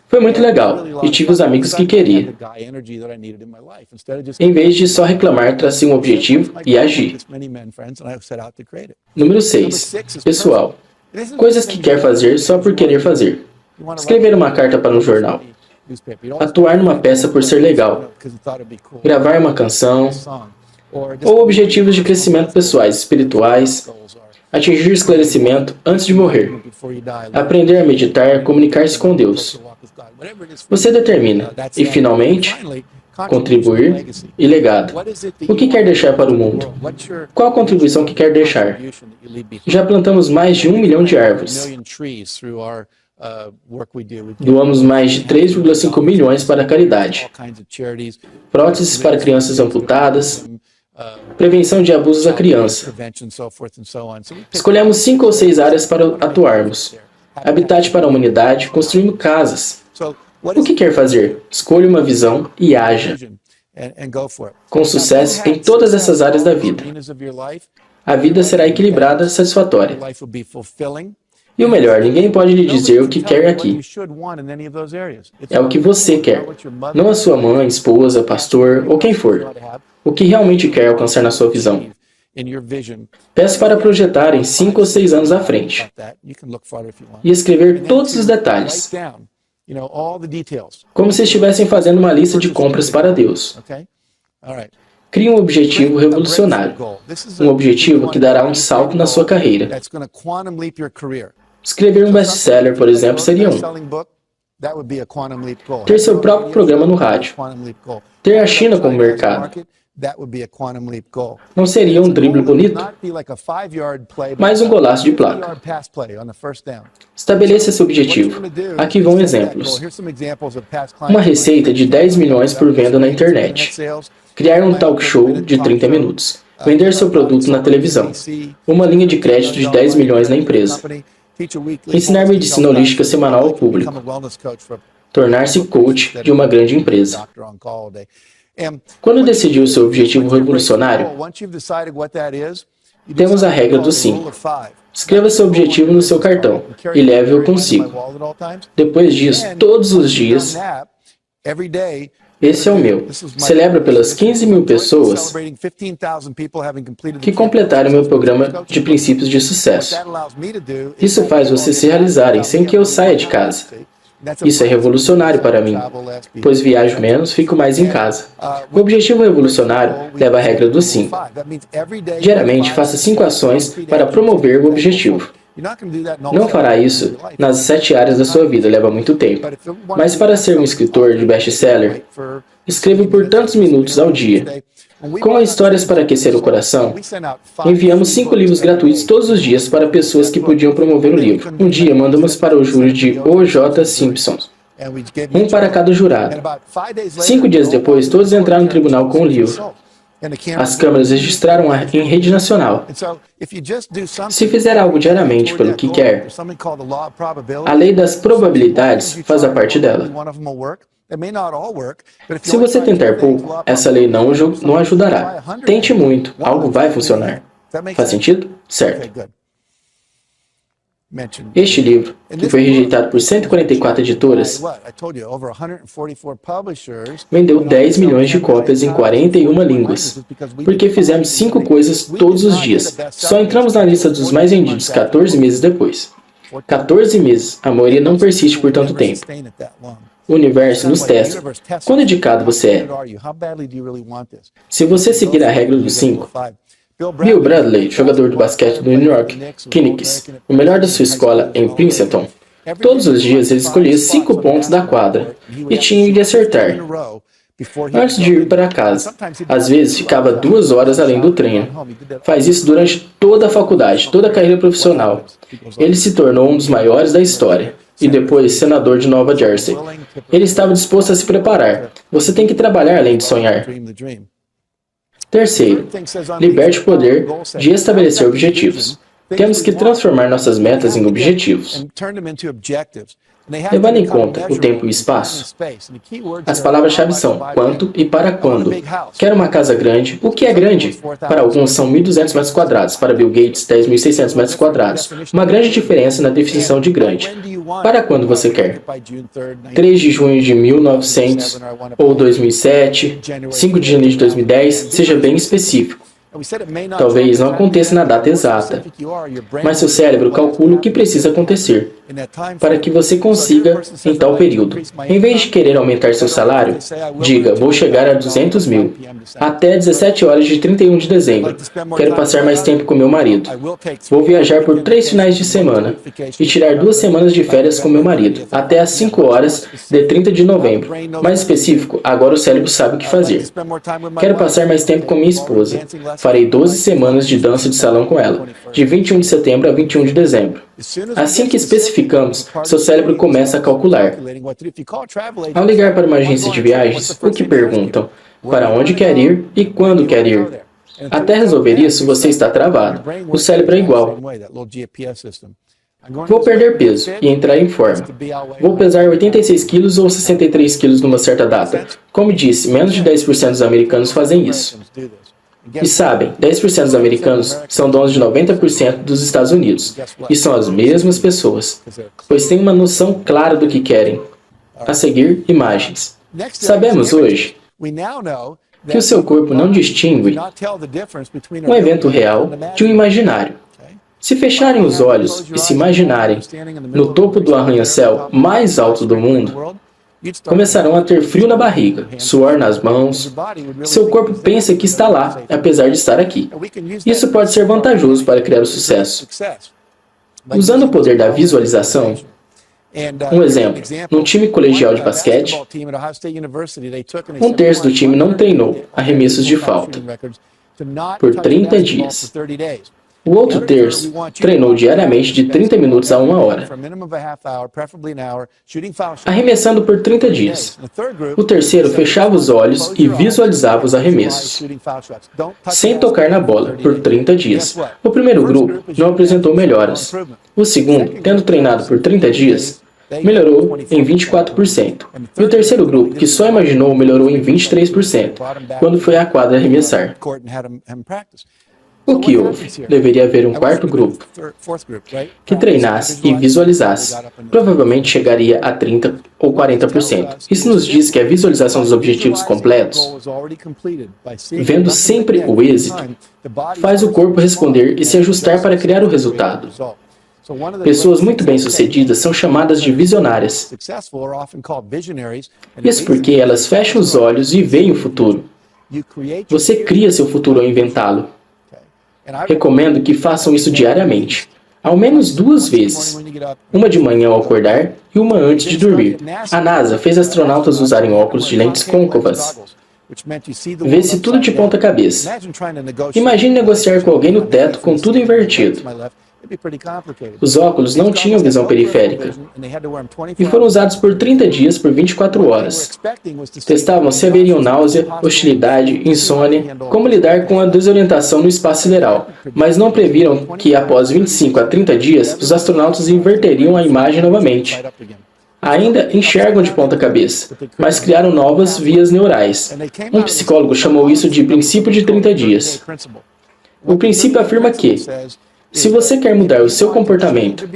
Foi muito legal, e tive os amigos que queria. Em vez de só reclamar, tracei um objetivo e agi. Número 6. Pessoal. Coisas que quer fazer só por querer fazer. Escrever uma carta para um jornal. Atuar numa peça por ser legal. Gravar uma canção. Ou objetivos de crescimento pessoais, espirituais. Atingir esclarecimento antes de morrer. Aprender a meditar, comunicar-se com Deus. Você determina. E, finalmente, contribuir e legado. O que quer deixar para o mundo? Qual a contribuição que quer deixar? Já plantamos mais de 1 milhão de árvores. Doamos mais de 3,5 milhões para a caridade. Próteses para crianças amputadas. Prevenção de abusos à criança. Escolhemos 5 ou 6 áreas para atuarmos. Habitat para a humanidade, construindo casas. O que quer fazer? Escolha uma visão e haja. Com sucesso em todas essas áreas da vida. A vida será equilibrada, satisfatória. E o melhor, ninguém pode lhe dizer o que quer aqui. É o que você quer. Não a sua mãe, esposa, pastor ou quem for. O que realmente quer alcançar na sua visão. Peço para projetar em 5 ou 6 anos à frente. E escrever todos os detalhes. Como se estivessem fazendo uma lista de compras para Deus. Crie um objetivo revolucionário. Um objetivo que dará um salto na sua carreira. Escrever um best-seller, por exemplo, seria um. Ter seu próprio programa no rádio. Ter a China como mercado. Não seria um drible bonito? Mas um golaço de placa. Estabeleça esse objetivo. Aqui vão exemplos. Uma receita de 10 milhões por venda na internet. Criar um talk show de 30 minutos. Vender seu produto na televisão. Uma linha de crédito de 10 milhões na empresa. Ensinar medicina holística semanal ao público. Tornar-se coach de uma grande empresa. Quando decidiu o seu objetivo revolucionário, temos a regra dos 5. Escreva seu objetivo no seu cartão e leve-o consigo. Depois disso, todos os dias, Esse é o meu. Celebro pelas 15 mil pessoas que completaram meu programa de princípios de sucesso. Isso faz vocês se realizarem sem que eu saia de casa. Isso é revolucionário para mim, pois viajo menos, fico mais em casa. O objetivo revolucionário leva a regra dos 5. Diariamente, faça 5 ações para promover o objetivo. Não fará isso nas 7 áreas da sua vida, leva muito tempo. Mas para ser um escritor de best-seller, escreva por tantos minutos ao dia. Com histórias para aquecer o coração, enviamos 5 livros gratuitos todos os dias para pessoas que podiam promover o livro. Um dia, mandamos para o júri de O.J. Simpson, um para cada jurado. 5 dias depois, todos entraram no tribunal com o livro. As câmeras registraram em rede nacional. Se fizer algo diariamente pelo que quer, a lei das probabilidades faz a parte dela. Se você tentar pouco, essa lei não ajudará. Tente muito, algo vai funcionar. Faz sentido? Certo. Este livro, que foi rejeitado por 144 editoras, vendeu 10 milhões de cópias em 41 línguas, porque fizemos 5 coisas todos os dias. Só entramos na lista dos mais vendidos 14 meses depois. 14 meses, a maioria não persiste por tanto tempo. O universo nos testa. Quão dedicado você é? Se você seguir a regra dos 5, Bill Bradley, jogador de basquete do New York Knicks, o melhor da sua escola em Princeton, todos os dias ele escolhia 5 pontos da quadra e tinha de acertar antes de ir para casa. Às vezes ficava 2 horas além do treino. Faz isso durante toda a faculdade, toda a carreira profissional. Ele se tornou um dos maiores da história e depois senador de Nova Jersey. Ele estava disposto a se preparar. Você tem que trabalhar além de sonhar. Terceiro, liberte o poder de estabelecer objetivos. Temos que transformar nossas metas em objetivos, levando em conta o tempo e o espaço. As palavras-chave são quanto e para quando. Quero uma casa grande. O que é grande? Para alguns são 1.200 metros quadrados, para Bill Gates 10.600 metros quadrados. Uma grande diferença na definição de grande. Para quando você quer? 3 de junho de 1900 ou 2007, 5 de janeiro de 2010, seja bem específico. Talvez não aconteça na data exata, mas seu cérebro calcula o que precisa acontecer para que você consiga em tal período. Em vez de querer aumentar seu salário, diga, vou chegar a 200 mil, até 17 horas de 31 de dezembro. Quero passar mais tempo com meu marido. Vou viajar por 3 finais de semana e tirar 2 semanas de férias com meu marido, até às 5 horas de 30 de novembro. Mais específico, agora o cérebro sabe o que fazer. Quero passar mais tempo com minha esposa. Farei 12 semanas de dança de salão com ela, de 21 de setembro a 21 de dezembro. Assim que especificamos, seu cérebro começa a calcular. Ao ligar para uma agência de viagens, o que perguntam? Para onde quer ir e quando quer ir? Até resolver isso, você está travado. O cérebro é igual. Vou perder peso e entrar em forma. Vou pesar 86 quilos ou 63 quilos numa certa data. Como disse, menos de 10% dos americanos fazem isso. E sabem, 10% dos americanos são donos de 90% dos Estados Unidos. E são as mesmas pessoas, pois têm uma noção clara do que querem. A seguir, imagens. Sabemos hoje que o seu corpo não distingue um evento real de um imaginário. Se fecharem os olhos e se imaginarem no topo do arranha-céu mais alto do mundo, começarão a ter frio na barriga, suor nas mãos. Seu corpo pensa que está lá, apesar de estar aqui. Isso pode ser vantajoso para criar o sucesso. Usando o poder da visualização, um exemplo, num time colegial de basquete, 1/3 do time não treinou arremessos de falta por 30 dias. O outro terço treinou diariamente de 30 minutos a 1 hora, arremessando por 30 dias. O terceiro fechava os olhos e visualizava os arremessos, sem tocar na bola, por 30 dias. O primeiro grupo não apresentou melhoras. O segundo, tendo treinado por 30 dias, melhorou em 24%. E o terceiro grupo, que só imaginou, melhorou em 23%, quando foi à quadra arremessar. O que houve? Deveria haver um quarto grupo que treinasse e visualizasse. Provavelmente chegaria a 30% ou 40%. Isso nos diz que a visualização dos objetivos completos, vendo sempre o êxito, faz o corpo responder e se ajustar para criar o resultado. Pessoas muito bem-sucedidas são chamadas de visionárias. Isso porque elas fecham os olhos e veem o futuro. Você cria seu futuro ao inventá-lo. Recomendo que façam isso diariamente, ao menos 2 vezes, uma de manhã ao acordar e uma antes de dormir. A NASA fez astronautas usarem óculos de lentes côncavas. Vê-se tudo de ponta cabeça. Imagine negociar com alguém no teto com tudo invertido. Os óculos não tinham visão periférica e foram usados por 30 dias por 24 horas. Testavam se haveriam náusea, hostilidade, insônia, como lidar com a desorientação no espaço sideral, mas não previram que após 25 a 30 dias os astronautas inverteriam a imagem novamente. Ainda enxergam de ponta cabeça, mas criaram novas vias neurais. Um psicólogo chamou isso de princípio de 30 dias. O princípio afirma que, se você quer mudar o seu comportamento,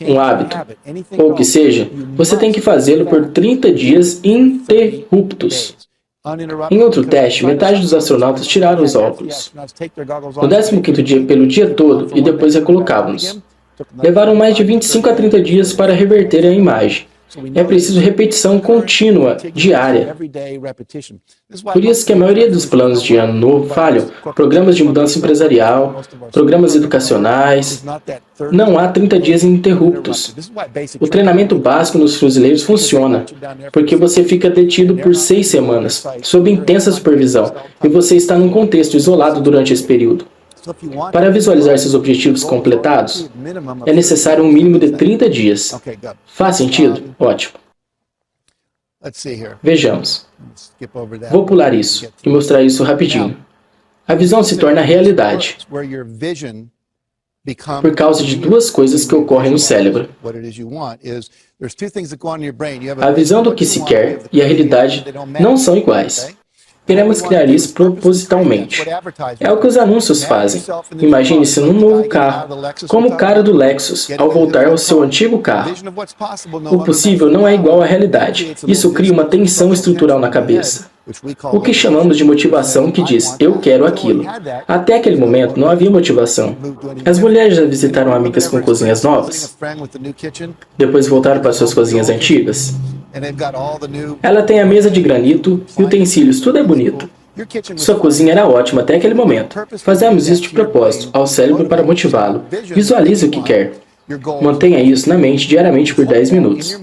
um hábito, ou o que seja, você tem que fazê-lo por 30 dias ininterruptos. Em outro teste, metade dos astronautas tiraram os óculos. No 15º dia, pelo dia todo, e depois recolocavam-nos. Levaram mais de 25 a 30 dias para reverter a imagem. É preciso repetição contínua, diária. Por isso que a maioria dos planos de ano novo falham. Programas de mudança empresarial, programas educacionais. Não há 30 dias ininterruptos. O treinamento básico nos fuzileiros funciona, porque você fica detido por 6 semanas, sob intensa supervisão, e você está num contexto isolado durante esse período. Para visualizar seus objetivos completados, é necessário um mínimo de 30 dias. Faz sentido? Ótimo. Vejamos. Vou pular isso e mostrar isso rapidinho. A visão se torna realidade por causa de 2 coisas que ocorrem no cérebro. A visão do que se quer e a realidade não são iguais. Queremos criar isso propositalmente. É o que os anúncios fazem. Imagine-se num novo carro, como o cara do Lexus, ao voltar ao seu antigo carro. O possível não é igual à realidade. Isso cria uma tensão estrutural na cabeça. O que chamamos de motivação que diz, eu quero aquilo. Até aquele momento não havia motivação. As mulheres já visitaram amigas com cozinhas novas? Depois voltaram para suas cozinhas antigas? Ela tem a mesa de granito e utensílios, tudo é bonito. Sua cozinha era ótima até aquele momento. Fazemos isso de propósito, ao cérebro para motivá-lo. Visualize o que quer. Mantenha isso na mente diariamente por 10 minutos.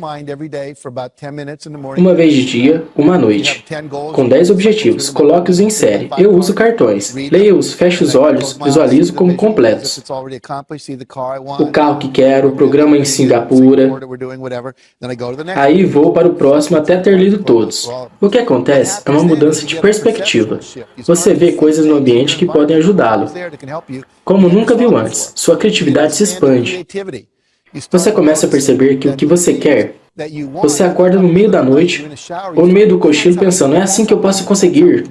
Uma vez de dia, uma à noite. Com 10 objetivos, coloque-os em série. Eu uso cartões. Leia-os, feche os olhos, visualizo como completos. O carro que quero, o programa em Singapura. Aí vou para o próximo até ter lido todos. O que acontece é uma mudança de perspectiva. Você vê coisas no ambiente que podem ajudá-lo. Como nunca viu antes, sua criatividade se expande. Você começa a perceber que o que você quer, você acorda no meio da noite ou no meio do cochilo pensando, é assim que eu posso conseguir.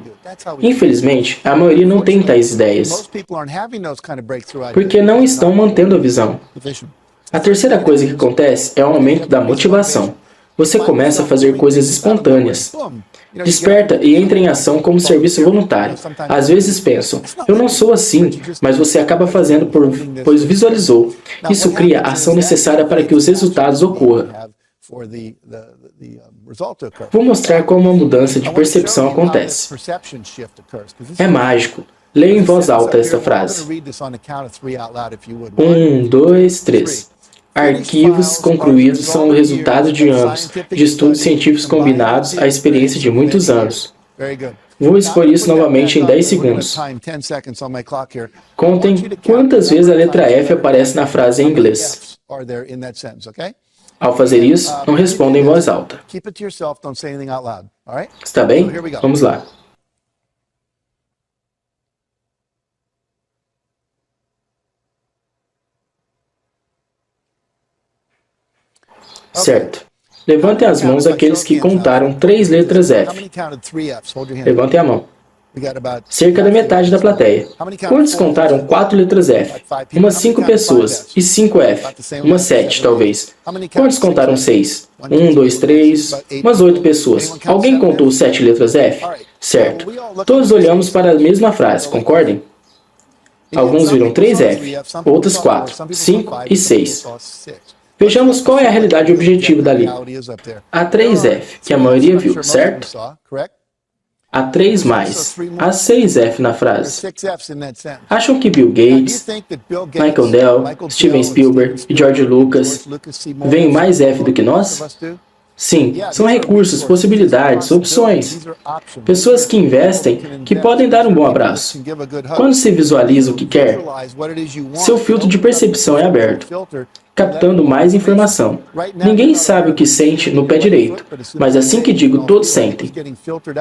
Infelizmente, a maioria não tem tais ideias, porque não estão mantendo a visão. A terceira coisa que acontece é o aumento da motivação. Você começa a fazer coisas espontâneas. Desperta e entra em ação como serviço voluntário. Às vezes pensam, eu não sou assim, mas você acaba fazendo pois visualizou. Isso cria a ação necessária para que os resultados ocorram. Vou mostrar como a mudança de percepção acontece. É mágico. Leia em voz alta esta frase. 1, 2, 3. Arquivos concluídos são o resultado de anos de estudos científicos combinados à experiência de muitos anos. Vou expor isso novamente em 10 segundos. Contem quantas vezes a letra F aparece na frase em inglês. Ao fazer isso, não responda em voz alta. Está bem? Vamos lá. Certo. Levantem as mãos aqueles que contaram 3 letras F. Levantem a mão. Cerca da metade da plateia. Quantos contaram 4 letras F? Umas 5 pessoas. E 5 F? Umas 7, talvez. Quantos contaram 6? 1, 2, 3... Umas 8 pessoas. Alguém contou 7 letras F? Certo. Todos olhamos para a mesma frase, concordem? Alguns viram 3F, outros 4, 5 e 6. Vejamos qual é a realidade objetiva dali. A 3F, que a maioria viu, certo? A 3 mais, a 6F na frase. Acham que Bill Gates, Michael Dell, Steven Spielberg e George Lucas veem mais F do que nós? Sim, são recursos, possibilidades, opções. Pessoas que investem, que podem dar um bom abraço. Quando se visualiza o que quer, seu filtro de percepção é aberto, captando mais informação. Ninguém sabe o que sente no pé direito, mas assim que digo, todos sentem.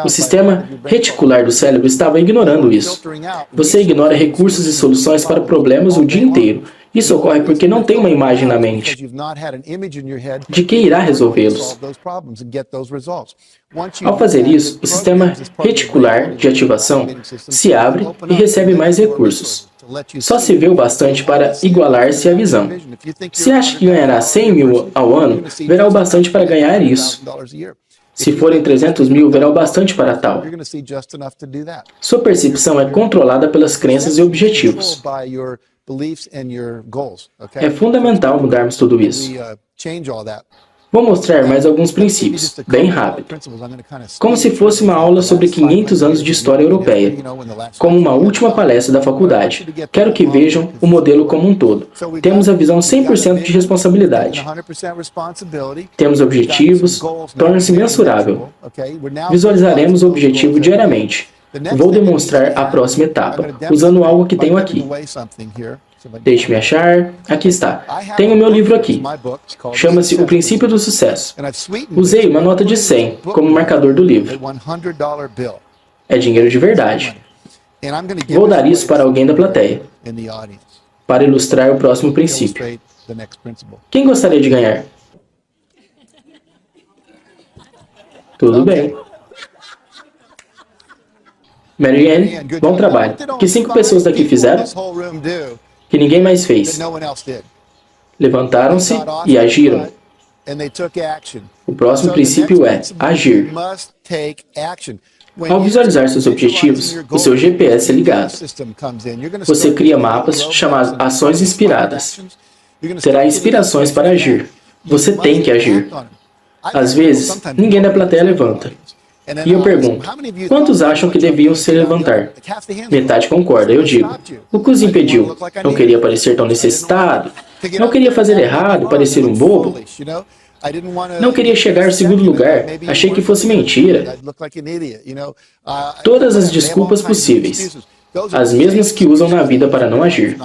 O sistema reticular do cérebro estava ignorando isso. Você ignora recursos e soluções para problemas o dia inteiro. Isso ocorre porque não tem uma imagem na mente de que irá resolvê-los. Ao fazer isso, o sistema reticular de ativação se abre e recebe mais recursos. Só se vê o bastante para igualar-se à visão. Se acha que ganhará 100 mil ao ano, verá o bastante para ganhar isso. Se forem 300 mil, verá o bastante para tal. Sua percepção é controlada pelas crenças e objetivos. É fundamental mudarmos tudo isso. Vou mostrar mais alguns princípios, bem rápido. Como se fosse uma aula sobre 500 anos de história europeia, como uma última palestra da faculdade. Quero que vejam o modelo como um todo. Temos a visão 100% de responsabilidade. Temos objetivos, torna-se mensurável. Visualizaremos o objetivo diariamente. Vou demonstrar a próxima etapa, usando algo que tenho aqui. Deixe-me achar. Aqui está. Tenho meu livro aqui. Chama-se O Princípio do Sucesso. Usei uma nota de 100 como marcador do livro. É dinheiro de verdade. Vou dar isso para alguém da plateia, para ilustrar o próximo princípio. Quem gostaria de ganhar? Tudo bem. Mary Ann, bom trabalho. Que 5 pessoas daqui fizeram? Que ninguém mais fez. Levantaram-se e agiram. O próximo princípio é agir. Ao visualizar seus objetivos, o seu GPS é ligado. Você cria mapas chamados ações inspiradas. Terá inspirações para agir. Você tem que agir. Às vezes, ninguém da plateia levanta. E eu pergunto, quantos acham que deviam se levantar? Metade concorda, eu digo. O que os impediu? Não queria parecer tão necessitado. Não queria fazer errado, parecer um bobo. Não queria chegar ao segundo lugar. Achei que fosse mentira. Todas as desculpas possíveis. As mesmas que usam na vida para não agir.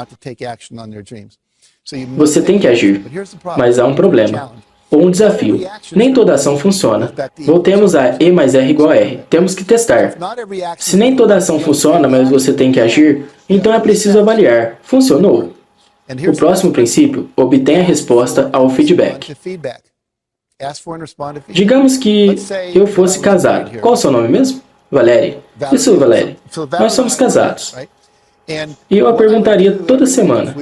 Você tem que agir. Mas há um problema. Ou um desafio. Nem toda ação funciona. Voltemos a E mais R igual a R. Temos que testar. Se nem toda ação funciona, mas você tem que agir, então é preciso avaliar. Funcionou? O próximo princípio, obtenha a resposta ao feedback. Digamos que eu fosse casado. Qual o seu nome mesmo? Valéria. Isso, Valéria. Nós somos casados. E eu a perguntaria toda semana,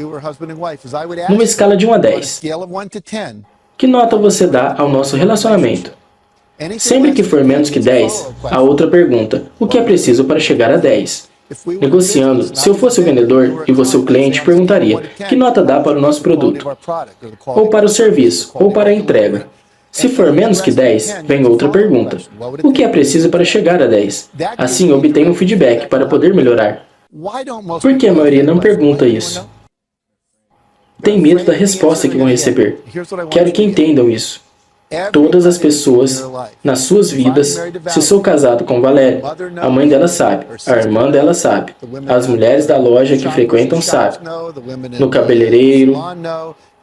numa escala de 1 a 10. Que nota você dá ao nosso relacionamento? Sempre que for menos que 10, a outra pergunta, o que é preciso para chegar a 10? Negociando, se eu fosse o vendedor e você o cliente, perguntaria, que nota dá para o nosso produto? Ou para o serviço, ou para a entrega? Se for menos que 10, vem outra pergunta, o que é preciso para chegar a 10? Assim, obtenho um feedback para poder melhorar. Por que a maioria não pergunta isso? Tem medo da resposta que vão receber. Quero que entendam isso. Todas as pessoas nas suas vidas, se sou casado com Valéria, a mãe dela sabe, a irmã dela sabe, as mulheres da loja que frequentam sabem, no cabeleireiro.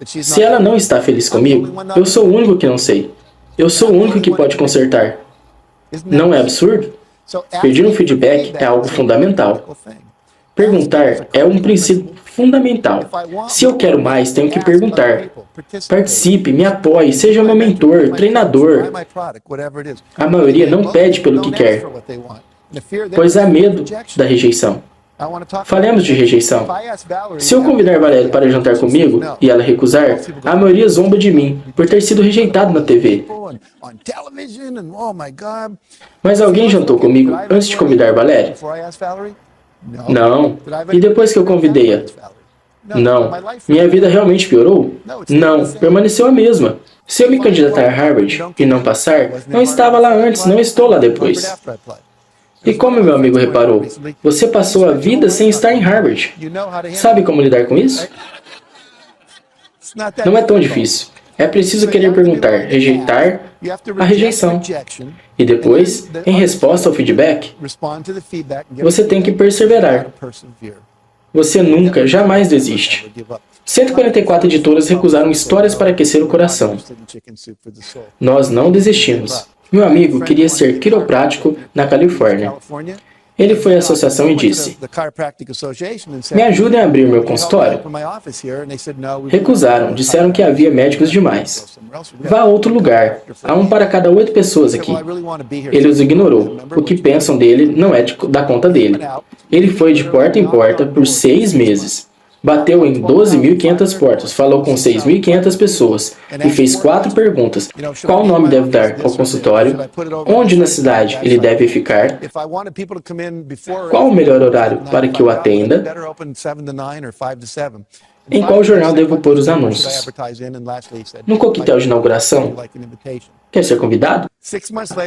Se ela não está feliz comigo, eu sou o único que não sei. Eu sou o único que pode consertar. Não é absurdo? Pedir um feedback é algo fundamental. Perguntar é um princípio fundamental. Se eu quero mais, tenho que perguntar. Participe, me apoie, seja meu mentor, treinador. A maioria não pede pelo que quer. pois há medo da rejeição. Falemos de rejeição. Se eu convidar Valéria para jantar comigo e ela recusar, a maioria zomba de mim por ter sido rejeitado na TV. Mas alguém jantou comigo antes de convidar Valéria? Não. E depois que eu convidei-a? Não. Minha vida realmente piorou? Não. Permaneceu a mesma. Se eu me candidatar a Harvard e não passar, não estava lá antes, não estou lá depois. E como meu amigo reparou, você passou a vida sem estar em Harvard. Sabe como lidar com isso? Não é tão difícil. É preciso querer perguntar, rejeitar a rejeição. E depois, em resposta ao feedback, você tem que perseverar. Você nunca, jamais desiste. 144 editoras recusaram histórias para aquecer o coração. Nós não desistimos. Meu amigo queria ser quiroprático na Califórnia. Ele foi à associação e disse: me ajudem a abrir meu consultório. Recusaram, disseram que havia médicos demais. Vá a outro lugar, há um para cada 8 pessoas aqui. Ele os ignorou. O que pensam dele não é da conta dele. Ele foi de porta em porta por 6 meses. Bateu em 12.500 portas, falou com 6.500 pessoas e fez 4 perguntas. Qual nome deve dar ao consultório? Onde na cidade ele deve ficar? Qual o melhor horário para que eu atenda? Em qual jornal devo pôr os anúncios? No coquetel de inauguração? Quer ser convidado?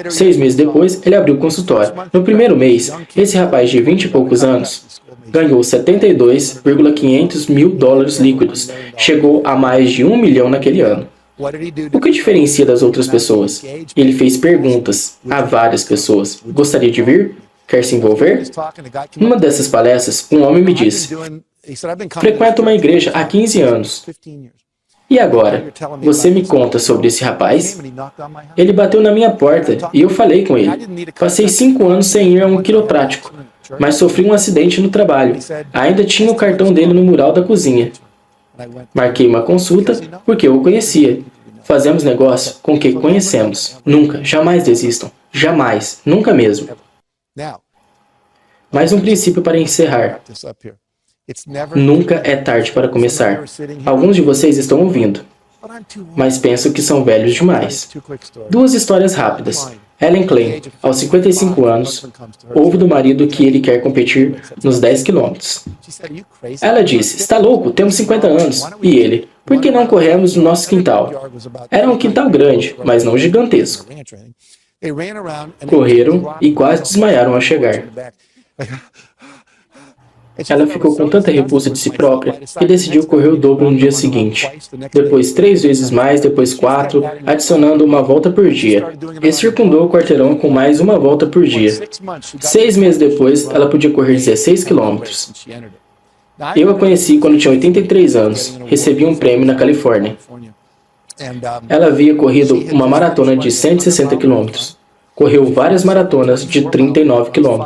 6 meses depois, ele abriu o consultório. No primeiro mês, esse rapaz de 20 e poucos anos ganhou $72,500 mil líquidos. Chegou a mais de 1 milhão naquele ano. O que diferencia das outras pessoas? Ele fez perguntas a várias pessoas. Gostaria de vir? Quer se envolver? Numa dessas palestras, um homem me disse: frequento uma igreja há 15 anos. E agora? Você me conta sobre esse rapaz? Ele bateu na minha porta e eu falei com ele. Passei 5 anos sem ir a um quiroprático, mas sofri um acidente no trabalho. Ainda tinha o cartão dele no mural da cozinha. Marquei uma consulta porque eu o conhecia. Fazemos negócio com o que conhecemos. Nunca, jamais desistam. Jamais, nunca mesmo. Mais um princípio para encerrar. Nunca é tarde para começar. Alguns de vocês estão ouvindo, mas penso que são velhos demais. 2 histórias rápidas. Ellen Klein, aos 55 anos, ouve do marido que ele quer competir nos 10 quilômetros. Ela disse: está louco, temos 50 anos. E ele: por que não corremos no nosso quintal? Era um quintal grande, mas não gigantesco. Correram e quase desmaiaram ao chegar. Ela ficou com tanta repulsa de si própria que decidiu correr o dobro no dia seguinte. Depois 3 vezes mais, depois 4, adicionando uma volta por dia. E circundou o quarteirão com mais uma volta por dia. 6 meses depois, ela podia correr 16 quilômetros. Eu a conheci quando tinha 83 anos. Recebi um prêmio na Califórnia. Ela havia corrido uma maratona de 160 quilômetros. Correu várias maratonas de 39 km,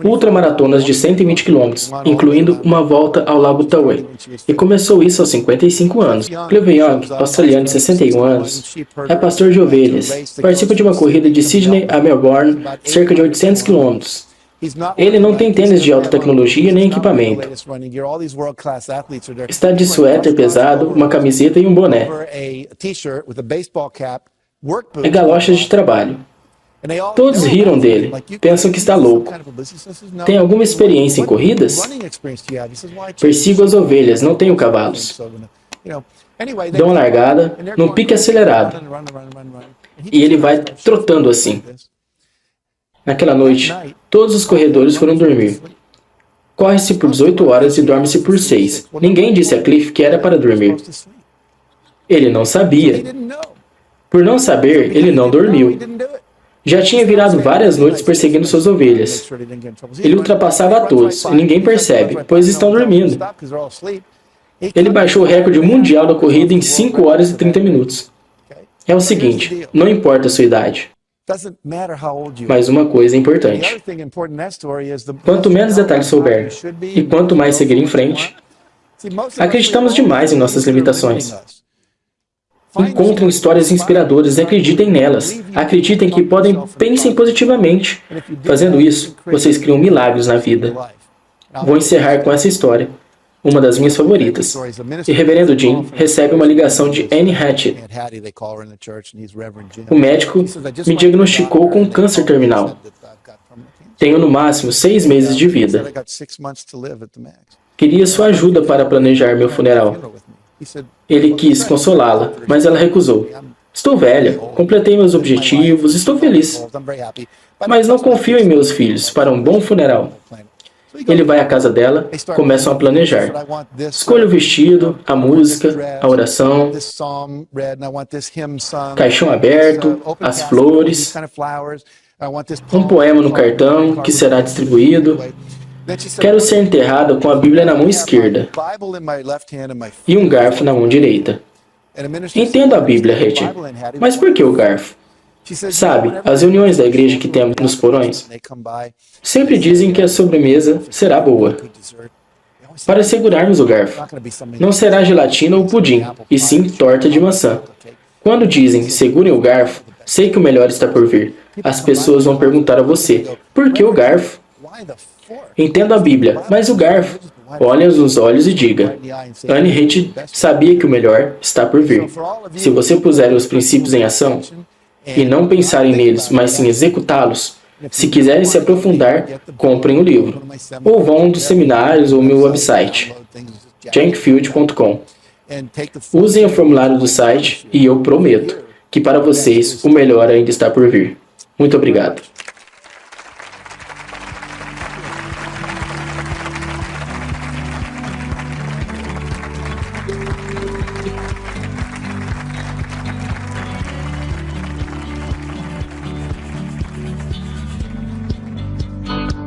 ultramaratonas de 120 km, incluindo uma volta ao Lago Towey. E começou isso aos 55 anos. Clive Young, australiano de 61 anos, é pastor de ovelhas. Participa de uma corrida de Sydney a Melbourne, cerca de 800 km. Ele não tem tênis de alta tecnologia nem equipamento. Está de suéter pesado, uma camiseta e um boné. É galochas de trabalho. Todos riram dele, pensam que está louco. Tem alguma experiência em corridas? Persigo as ovelhas, não tenho cavalos. Dão uma largada, num pique acelerado. E ele vai trotando assim. Naquela noite, todos os corredores foram dormir. Corre-se por 18 horas e dorme-se por 6. Ninguém disse a Cliff que era para dormir. Ele não sabia. Por não saber, ele não dormiu. Já tinha virado várias noites perseguindo suas ovelhas. Ele ultrapassava a todos, e ninguém percebe, pois estão dormindo. Ele baixou o recorde mundial da corrida em 5 horas e 30 minutos. É o seguinte, não importa a sua idade. Mas uma coisa é importante. Quanto menos detalhes souber, e quanto mais seguir em frente, acreditamos demais em nossas limitações. Encontrem histórias inspiradoras e acreditem nelas. Acreditem que podem, pensem positivamente. Fazendo isso, vocês criam milagres na vida. Vou encerrar com essa história, uma das minhas favoritas. E Reverendo Jim recebe uma ligação de Anne Hattie. O médico me diagnosticou com câncer terminal. Tenho no máximo 6 meses de vida. Queria sua ajuda para planejar meu funeral. Ele quis consolá-la, mas ela recusou. Estou velha, completei meus objetivos, estou feliz. Mas não confio em meus filhos para um bom funeral. Ele vai à casa dela, começam a planejar. Escolha o vestido, a música, a oração, caixão aberto, as flores, um poema no cartão que será distribuído. Quero ser enterrada com a Bíblia na mão esquerda e um garfo na mão direita. Entendo a Bíblia, Hattie, mas por que o garfo? Sabe, as reuniões da igreja que temos nos porões sempre dizem que a sobremesa será boa. Para segurarmos o garfo, não será gelatina ou pudim, e sim torta de maçã. Quando dizem segurem o garfo, sei que o melhor está por vir. As pessoas vão perguntar a você, por que o garfo? Entendo a Bíblia, mas o garfo? Olhe nos olhos e diga, Anne Hattie sabia que o melhor está por vir. Se você puser os princípios em ação, e não pensarem neles, mas sim executá-los, se quiserem se aprofundar, comprem o livro, ou vão dos seminários ou meu website, cenkfield.com. Usem o formulário do site e eu prometo que para vocês o melhor ainda está por vir. Muito obrigado.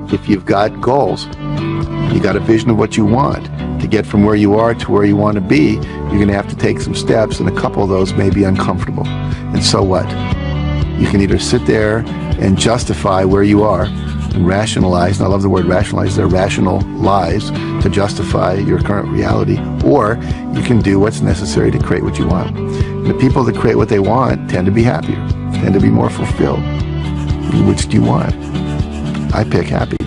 If you've got goals, you got a vision of what you want. To get from where you are to where you want to be, you're going to have to take some steps, and a couple of those may be uncomfortable. And so what? You can either sit there and justify where you are and rationalize, and I love the word rationalize, they're rational lies to justify your current reality, or you can do what's necessary to create what you want. And the people that create what they want tend to be happier, tend to be more fulfilled. Which do you want? I pick happy.